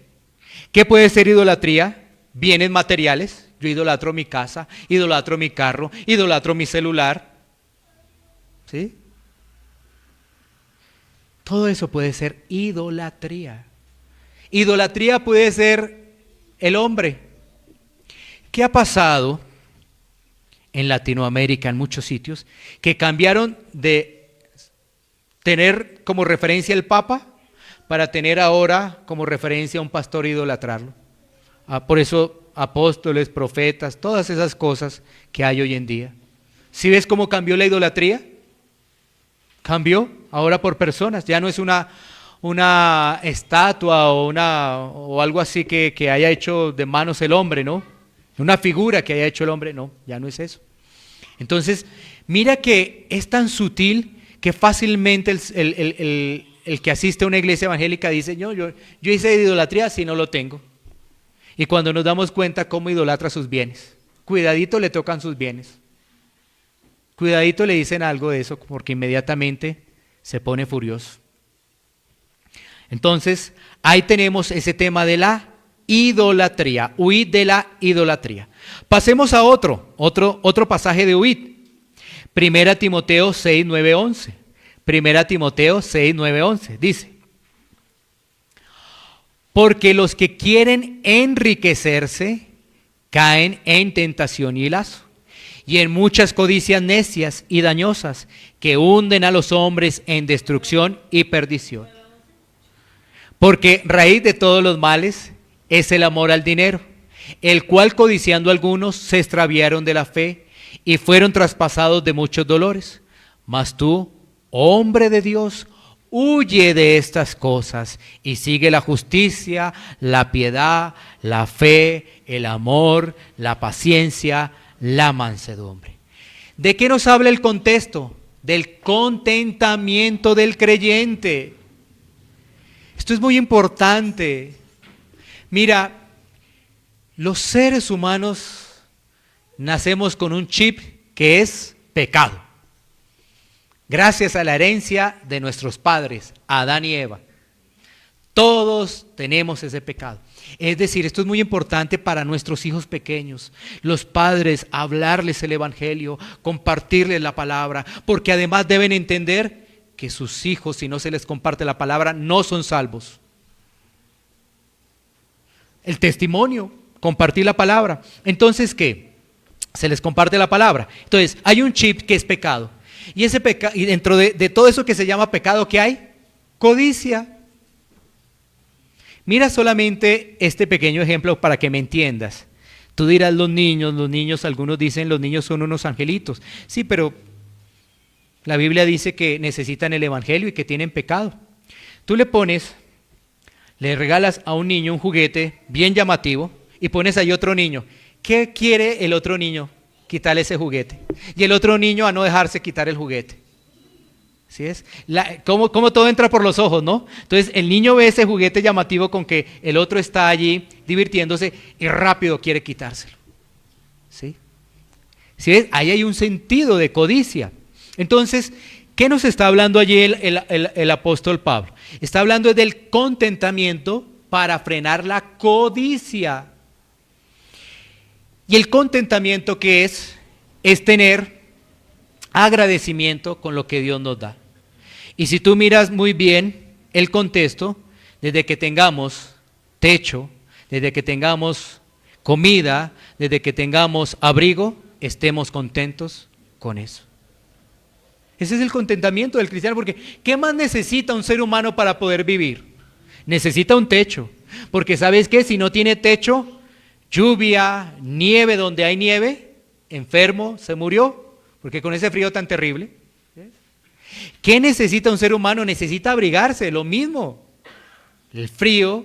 ¿Qué puede ser idolatría? Bienes materiales. Yo idolatro mi casa, idolatro mi carro, idolatro mi celular. ¿Sí? Todo eso puede ser idolatría. Idolatría puede ser el hombre. ¿Qué ha pasado en Latinoamérica, en muchos sitios, que cambiaron de tener como referencia el Papa para tener ahora como referencia a un pastor e idolatrarlo? Por eso apóstoles, profetas, todas esas cosas que hay hoy en día. ¿Sí ves cómo cambió la idolatría? Cambió ahora por personas, ya no es una estatua o algo así que haya hecho de manos el hombre, ¿no? Una figura que haya hecho el hombre, no, ya no es eso. Entonces, mira que es tan sutil que fácilmente el que asiste a una iglesia evangélica dice, yo hice idolatría si no lo tengo. Y cuando nos damos cuenta cómo idolatra sus bienes, cuidadito le tocan sus bienes. Cuidadito le dicen algo de eso porque inmediatamente se pone furioso. Entonces, ahí tenemos ese tema de la idolatría, huid de la idolatría. Pasemos a otro pasaje de huid. 1 Timoteo 6, 9, 11. 1 Timoteo 6, 9, 11. Dice, porque los que quieren enriquecerse caen en tentación y lazo, y en muchas codicias necias y dañosas que hunden a los hombres en destrucción y perdición. Porque raíz de todos los males es el amor al dinero, el cual codiciando algunos se extraviaron de la fe y fueron traspasados de muchos dolores. Mas tú, hombre de Dios, huye de estas cosas y sigue la justicia, la piedad, la fe, el amor, la paciencia, la mansedumbre. ¿De qué nos habla el contexto? Del contentamiento del creyente. Esto es muy importante. Mira, Los seres humanos nacemos con un chip que es pecado. Gracias a la herencia de nuestros padres, Adán y Eva. Todos tenemos ese pecado. Es decir, esto es muy importante para nuestros hijos pequeños. Los padres, hablarles el evangelio, compartirles la palabra, porque además deben entender que sus hijos, si no se les comparte la palabra, no son salvos. El testimonio, compartir la palabra. Entonces, ¿qué? Se les comparte la palabra. Entonces, hay un chip que es pecado. Y ese pecado, y dentro de todo eso que se llama pecado, ¿qué hay? Codicia. Mira solamente este pequeño ejemplo para que me entiendas. Tú dirás los niños, algunos dicen los niños son unos angelitos. Sí, pero la Biblia dice que necesitan el evangelio y que tienen pecado. Tú le regalas a un niño un juguete bien llamativo y pones ahí otro niño. ¿Qué quiere el otro niño? Quitarle ese juguete. Y el otro niño a no dejarse quitar el juguete. ¿Sí es? Como todo entra por los ojos, ¿no? Entonces el niño ve ese juguete llamativo con que el otro está allí divirtiéndose y rápido quiere quitárselo. ¿Sí? ¿Sí es? Ahí hay un sentido de codicia. Entonces, ¿qué nos está hablando allí el apóstol Pablo? Está hablando del contentamiento para frenar la codicia. Y el contentamiento, ¿qué es? Es tener agradecimiento con lo que Dios nos da. Y si tú miras muy bien el contexto, desde que tengamos techo, desde que tengamos comida, desde que tengamos abrigo, estemos contentos con eso. Ese es el contentamiento del cristiano, porque ¿qué más necesita un ser humano para poder vivir? Necesita un techo, porque ¿sabes qué? Si no tiene techo, lluvia, nieve donde hay nieve, enfermo, se murió. Porque con ese frío tan terrible, ¿qué necesita un ser humano? Necesita abrigarse, lo mismo, el frío,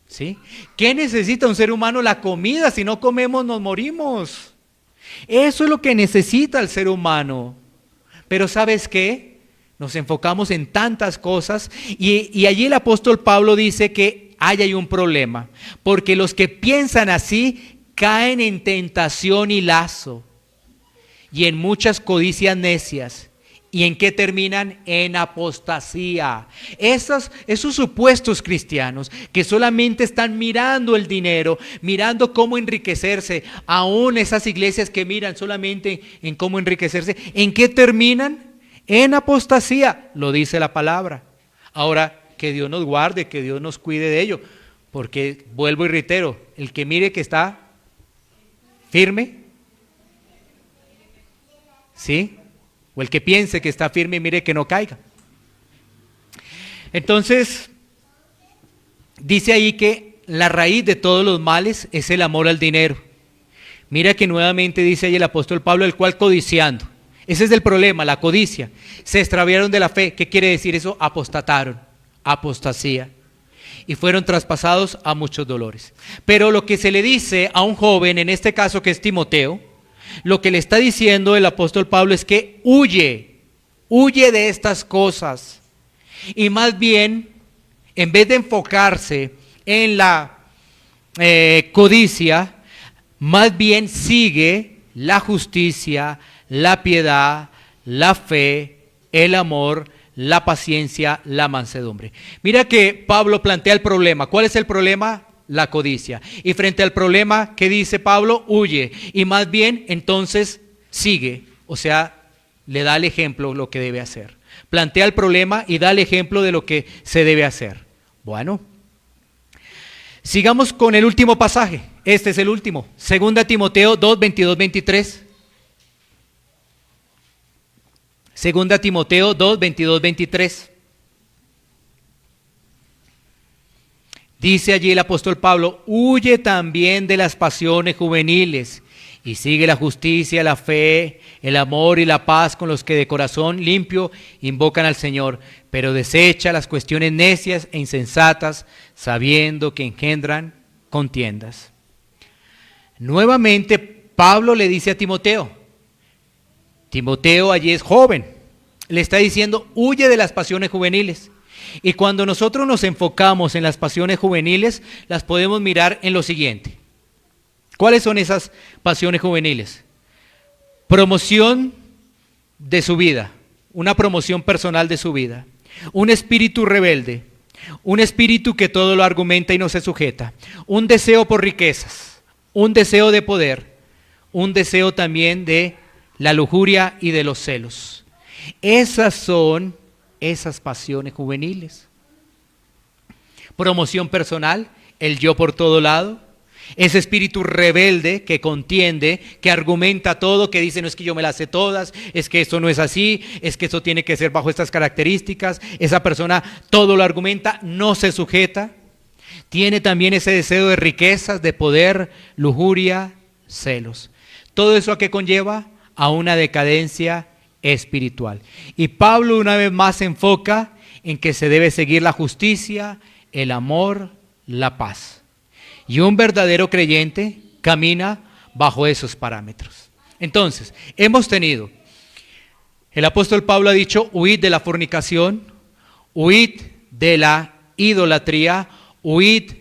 ¿sí? ¿Qué necesita un ser humano? La comida, si no comemos nos morimos. Eso es lo que necesita el ser humano. Pero ¿sabes qué? Nos enfocamos en tantas cosas y allí el apóstol Pablo dice que hay un problema, porque los que piensan así caen en tentación y lazo. Y en muchas codicias necias. ¿Y en qué terminan? En apostasía. Esos supuestos cristianos que solamente están mirando el dinero, mirando cómo enriquecerse, aún esas iglesias que miran solamente en cómo enriquecerse, ¿en qué terminan? En apostasía, lo dice la palabra. Ahora, que Dios nos guarde, que Dios nos cuide de ello, porque vuelvo y reitero, el que mire que está firme, ¿sí? O el que piense que está firme, mire que no caiga. Entonces, dice ahí que la raíz de todos los males es el amor al dinero. Mira que nuevamente dice ahí el apóstol Pablo, el cual codiciando. Ese es el problema, la codicia. Se extraviaron de la fe. ¿Qué quiere decir eso? Apostataron, apostasía. Y fueron traspasados a muchos dolores. Pero lo que se le dice a un joven, en este caso que es Timoteo, lo que le está diciendo el apóstol Pablo es que huye de estas cosas. Y más bien, en vez de enfocarse en la codicia, más bien sigue la justicia, la piedad, la fe, el amor, la paciencia, la mansedumbre. Mira que Pablo plantea el problema. ¿Cuál es el problema? La codicia. Y frente al problema, ¿qué dice Pablo? Huye. Y más bien, entonces, sigue. O sea, le da el ejemplo lo que debe hacer. Plantea el problema y da el ejemplo de lo que se debe hacer. Bueno, sigamos con el último pasaje. Este es el último. 2 Timoteo 2, 22, 23. 2 Timoteo 2, 22, 23. Dice allí el apóstol Pablo, huye también de las pasiones juveniles y sigue la justicia, la fe, el amor y la paz con los que de corazón limpio invocan al Señor, pero desecha las cuestiones necias e insensatas, sabiendo que engendran contiendas. Nuevamente Pablo le dice a Timoteo, Timoteo allí es joven, le está diciendo, huye de las pasiones juveniles. Y cuando nosotros nos enfocamos en las pasiones juveniles, las podemos mirar en lo siguiente. ¿Cuáles son esas pasiones juveniles? Promoción de su vida, una promoción personal de su vida, un espíritu rebelde, un espíritu que todo lo argumenta y no se sujeta, un deseo por riquezas, un deseo de poder, un deseo también de la lujuria y de los celos. Esas son esas pasiones juveniles. Promoción personal, el yo por todo lado, ese espíritu rebelde que contiende, que argumenta todo, que dice no es que yo me las sé todas, es que esto no es así, es que esto tiene que ser bajo estas características. Esa persona todo lo argumenta, no se sujeta. Tiene también ese deseo de riquezas, de poder, lujuria, celos. ¿Todo eso a qué conlleva? A una decadencia espiritual. Y Pablo una vez más se enfoca en que se debe seguir la justicia, el amor, la paz. Y un verdadero creyente camina bajo esos parámetros. Entonces, hemos tenido, el apóstol Pablo ha dicho, huid de la fornicación, huid de la idolatría, huid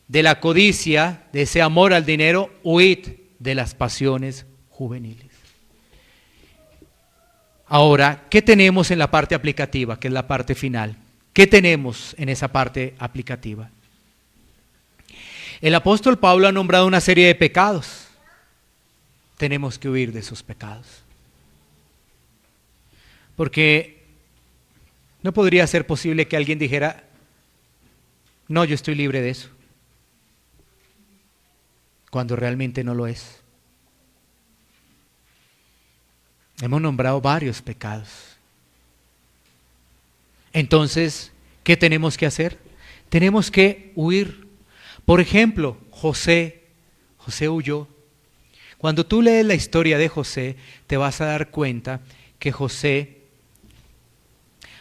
de la codicia, de ese amor al dinero, huid de las pasiones juveniles. Ahora, ¿qué tenemos en la parte aplicativa, que es la parte final? ¿Qué tenemos en esa parte aplicativa? El apóstol Pablo ha nombrado una serie de pecados. Tenemos que huir de esos pecados. Porque no podría ser posible que alguien dijera, no, yo estoy libre de eso, cuando realmente no lo es. Hemos nombrado varios pecados. Entonces, ¿qué tenemos que hacer? Tenemos que huir. Por ejemplo, José huyó. Cuando tú lees la historia de José, te vas a dar cuenta que José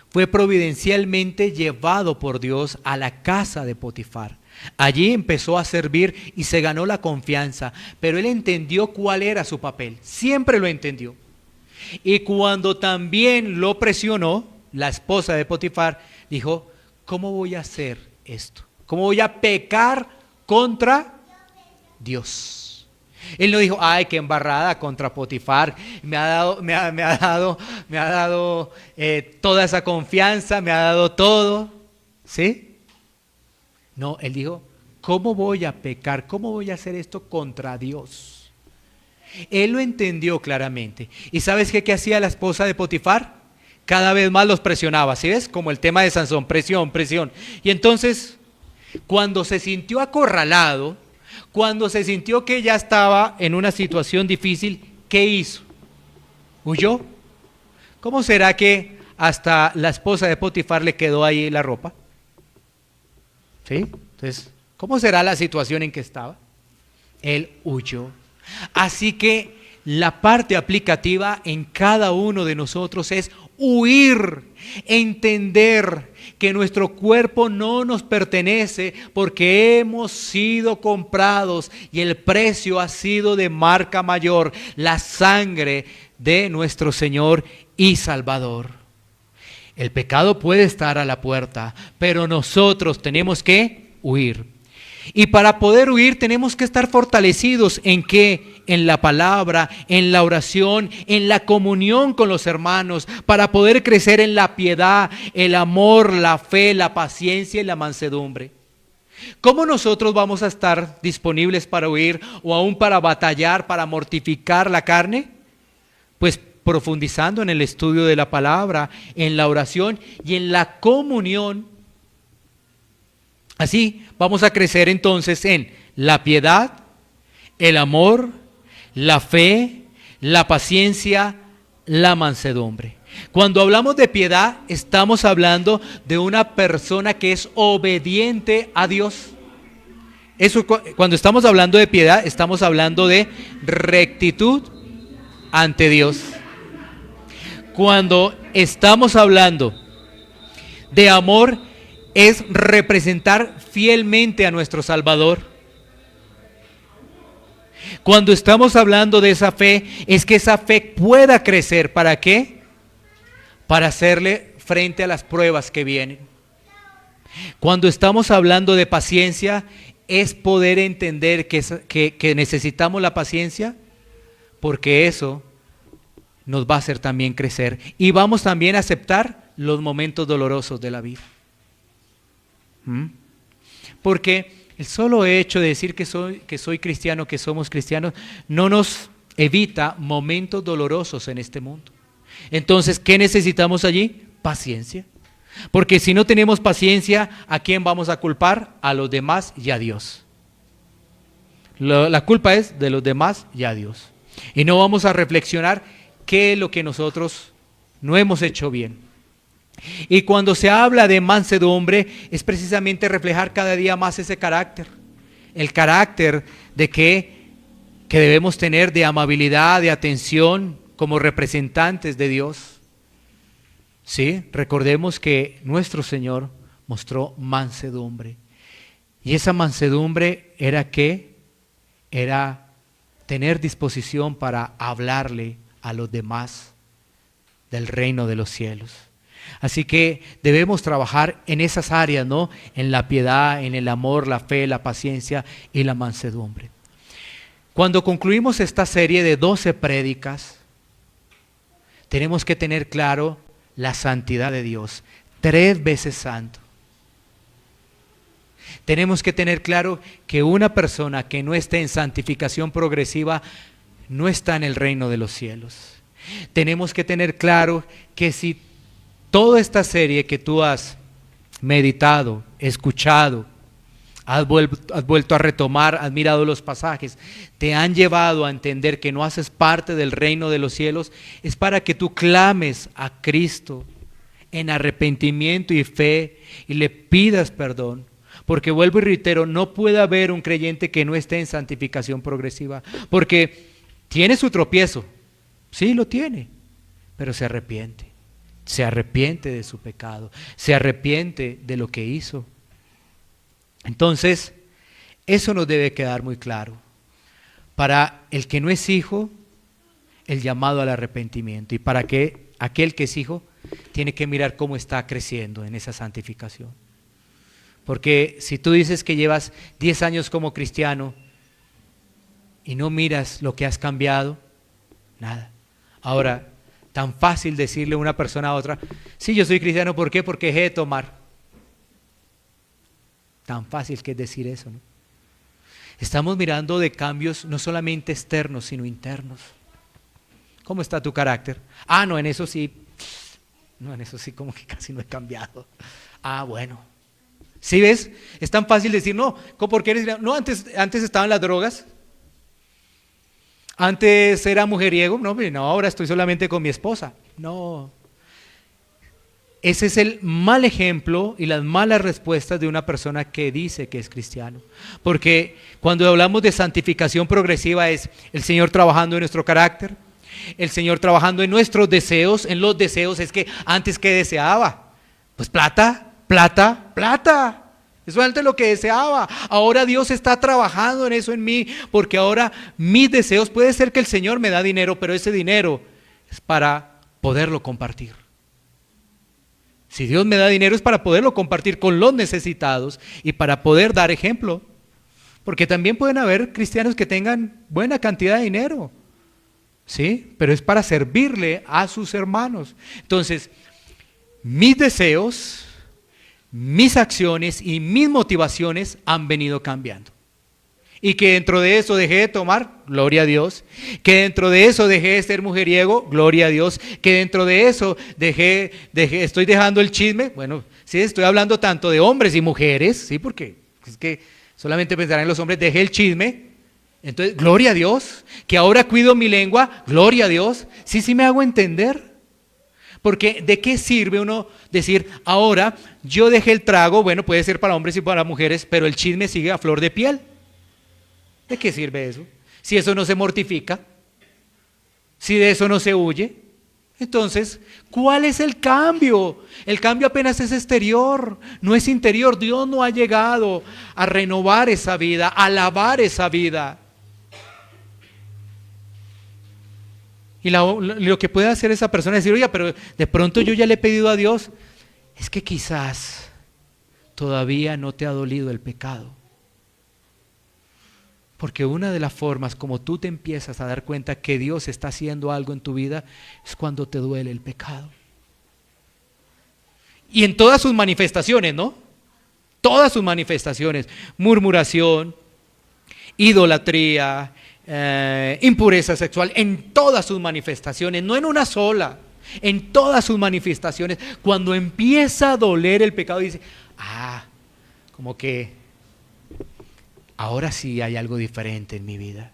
fue providencialmente llevado por Dios a la casa de Potifar. Allí empezó a servir y se ganó la confianza, pero él entendió cuál era su papel, siempre lo entendió. Y cuando también lo presionó, la esposa de Potifar dijo, ¿cómo voy a hacer esto? ¿Cómo voy a pecar contra Dios? Él no dijo, ay, qué embarrada contra Potifar, me ha dado toda esa confianza, me ha dado todo, ¿sí? No, él dijo, ¿cómo voy a pecar? ¿Cómo voy a hacer esto contra Dios? Él lo entendió claramente. ¿Y sabes qué hacía la esposa de Potifar? Cada vez más los presionaba, ¿sí ves? Como el tema de Sansón, presión. Y entonces, cuando se sintió acorralado, cuando se sintió que ya estaba en una situación difícil, ¿qué hizo? ¿Huyó? ¿Cómo será que hasta la esposa de Potifar le quedó ahí la ropa? ¿Sí? Entonces, ¿cómo será la situación en que estaba? Él huyó. Así que la parte aplicativa en cada uno de nosotros es huir, entender que nuestro cuerpo no nos pertenece porque hemos sido comprados y el precio ha sido de marca mayor, la sangre de nuestro Señor y Salvador. El pecado puede estar a la puerta, pero nosotros tenemos que huir. Y para poder huir tenemos que estar fortalecidos ¿en qué? En la palabra, en la oración, en la comunión con los hermanos, para poder crecer en la piedad, el amor, la fe, la paciencia y la mansedumbre. ¿Cómo nosotros vamos a estar disponibles para huir o aún para batallar, para mortificar la carne? Pues profundizando en el estudio de la palabra, en la oración y en la comunión. Así vamos a crecer entonces en la piedad, el amor, la fe, la paciencia, la mansedumbre. Cuando hablamos de piedad, estamos hablando de una persona que es obediente a Dios. Eso, cuando estamos hablando de piedad, estamos hablando de rectitud ante Dios. Cuando estamos hablando de amor, es representar fielmente a nuestro Salvador. Cuando estamos hablando de esa fe, es que esa fe pueda crecer. ¿Para qué? Para hacerle frente a las pruebas que vienen. Cuando estamos hablando de paciencia, es poder entender que necesitamos la paciencia, porque eso nos va a hacer también crecer. Y vamos también a aceptar los momentos dolorosos de la vida. Porque el solo hecho de decir que soy cristiano, que somos cristianos, no nos evita momentos dolorosos en este mundo. Entonces, ¿qué necesitamos allí? Paciencia. Porque si no tenemos paciencia, ¿a quién vamos a culpar? A los demás y a Dios. La culpa es de los demás y a Dios. Y no vamos a reflexionar qué es lo que nosotros no hemos hecho bien. Y cuando se habla de mansedumbre, es precisamente reflejar cada día más ese carácter. El carácter de que debemos tener de amabilidad, de atención, como representantes de Dios. Sí, recordemos que nuestro Señor mostró mansedumbre. Y esa mansedumbre era ¿qué? Era tener disposición para hablarle a los demás del reino de los cielos. Así que debemos trabajar en esas áreas, ¿no? En la piedad, en el amor, la fe, la paciencia y la mansedumbre. Cuando concluimos esta serie de 12 prédicas, tenemos que tener claro la santidad de Dios, 3 veces santo. Tenemos que tener claro que una persona que no esté en santificación progresiva no está en el reino de los cielos. Tenemos que tener claro que si toda esta serie que tú has meditado, escuchado, has vuelto a retomar, has mirado los pasajes, te han llevado a entender que no haces parte del reino de los cielos, es para que tú clames a Cristo en arrepentimiento y fe y le pidas perdón. Porque vuelvo y reitero, no puede haber un creyente que no esté en santificación progresiva, porque tiene su tropiezo, sí lo tiene, pero se arrepiente de su pecado, se arrepiente de lo que hizo. Entonces, eso nos debe quedar muy claro. Para el que no es hijo, el llamado al arrepentimiento, y para que aquel que es hijo, tiene que mirar cómo está creciendo en esa santificación. Porque si tú dices que llevas 10 años como cristiano y no miras lo que has cambiado, nada. Ahora, tan fácil decirle a una persona a otra, sí, yo soy cristiano, ¿por qué? Porque dejé de tomar. Tan fácil que es decir eso, ¿no? Estamos mirando de cambios no solamente externos, sino internos. ¿Cómo está tu carácter? Ah, no, en eso sí como que casi no he cambiado. Ah, bueno. ¿Sí ves? Es tan fácil decir, no, ¿por qué eres? No, antes estaban las drogas. Antes era mujeriego. No, ahora estoy solamente con mi esposa. No. Ese es el mal ejemplo y las malas respuestas de una persona que dice que es cristiano. Porque cuando hablamos de santificación progresiva es el Señor trabajando en nuestro carácter, el Señor trabajando en nuestros deseos. En los deseos es que antes, ¿qué deseaba? Pues plata. Eso es antes lo que deseaba. Ahora Dios está trabajando en eso en mí, porque ahora mis deseos, puede ser que el Señor me da dinero, pero ese dinero es para poderlo compartir. Si Dios me da dinero es para poderlo compartir con los necesitados y para poder dar ejemplo. Porque también pueden haber cristianos que tengan buena cantidad de dinero, ¿sí? Pero es para servirle a sus hermanos. Entonces, mis deseos, mis acciones y mis motivaciones han venido cambiando. Y que dentro de eso dejé de tomar, gloria a Dios. Que dentro de eso dejé de ser mujeriego, gloria a Dios. Que dentro de eso estoy dejando el chisme. Bueno, sí, estoy hablando tanto de hombres y mujeres, sí, porque es que solamente pensar en los hombres, dejé el chisme. Entonces, gloria a Dios. Que ahora cuido mi lengua, gloria a Dios. Sí me hago entender. Porque ¿de qué sirve uno decir, ahora yo dejé el trago? Bueno, puede ser para hombres y para mujeres, pero el chisme sigue a flor de piel. ¿De qué sirve eso? Si eso no se mortifica, si de eso no se huye. Entonces, ¿cuál es el cambio? El cambio apenas es exterior, no es interior. Dios no ha llegado a renovar esa vida, a lavar esa vida. Y lo que puede hacer esa persona es decir, oye, pero de pronto yo ya le he pedido a Dios. Es que quizás todavía no te ha dolido el pecado. Porque una de las formas como tú te empiezas a dar cuenta que Dios está haciendo algo en tu vida es cuando te duele el pecado. Y en todas sus manifestaciones, ¿no? Todas sus manifestaciones. Murmuración, idolatría, impureza sexual, en todas sus manifestaciones, no en una sola, en todas sus manifestaciones. Cuando empieza a doler el pecado, dice, como que ahora sí hay algo diferente en mi vida.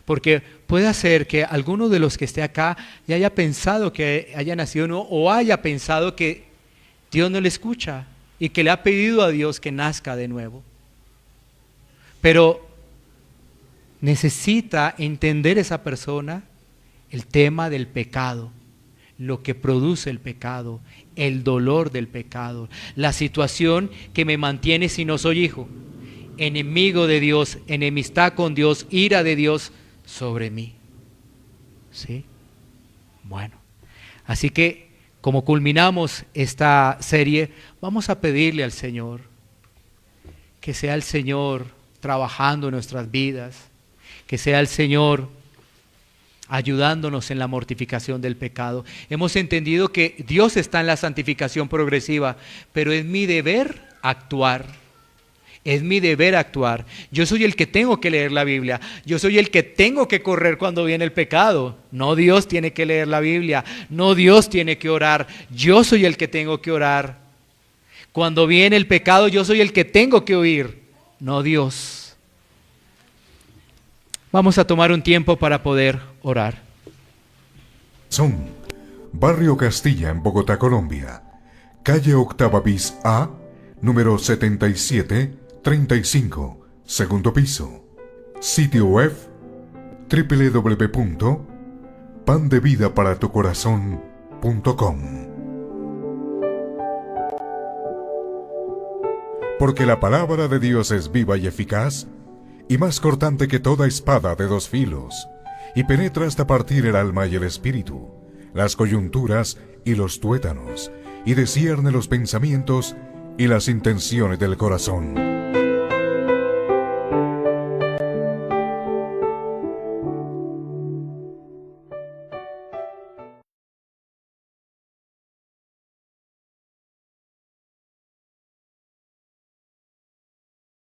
Porque puede ser que alguno de los que esté acá ya haya pensado que haya nacido nuevo, o haya pensado que Dios no le escucha y que le ha pedido a Dios que nazca de nuevo. Pero necesita entender esa persona el tema del pecado, lo que produce el pecado, el dolor del pecado, la situación que me mantiene si no soy hijo, enemigo de Dios, enemistad con Dios, ira de Dios sobre mí. ¿Sí? Bueno, así que como culminamos esta serie, vamos a pedirle al Señor que sea el Señor trabajando en nuestras vidas, que sea el Señor ayudándonos en la mortificación del pecado. Hemos entendido que Dios está en la santificación progresiva, pero es mi deber actuar. Es mi deber actuar. Yo soy el que tengo que leer la Biblia. Yo soy el que tengo que correr cuando viene el pecado. No Dios tiene que leer la Biblia. No Dios tiene que orar. Yo soy el que tengo que orar. Cuando viene el pecado, yo soy el que tengo que huir. No Dios. Vamos a tomar un tiempo para poder orar. Son Barrio Castilla en Bogotá, Colombia. Calle Octava bis A, número 7735, segundo piso. Sitio web www.pandevidaparatucorazon.com. Porque la palabra de Dios es viva y eficaz, y más cortante que toda espada de dos filos, y penetra hasta partir el alma y el espíritu, las coyunturas y los tuétanos, y discierne los pensamientos y las intenciones del corazón.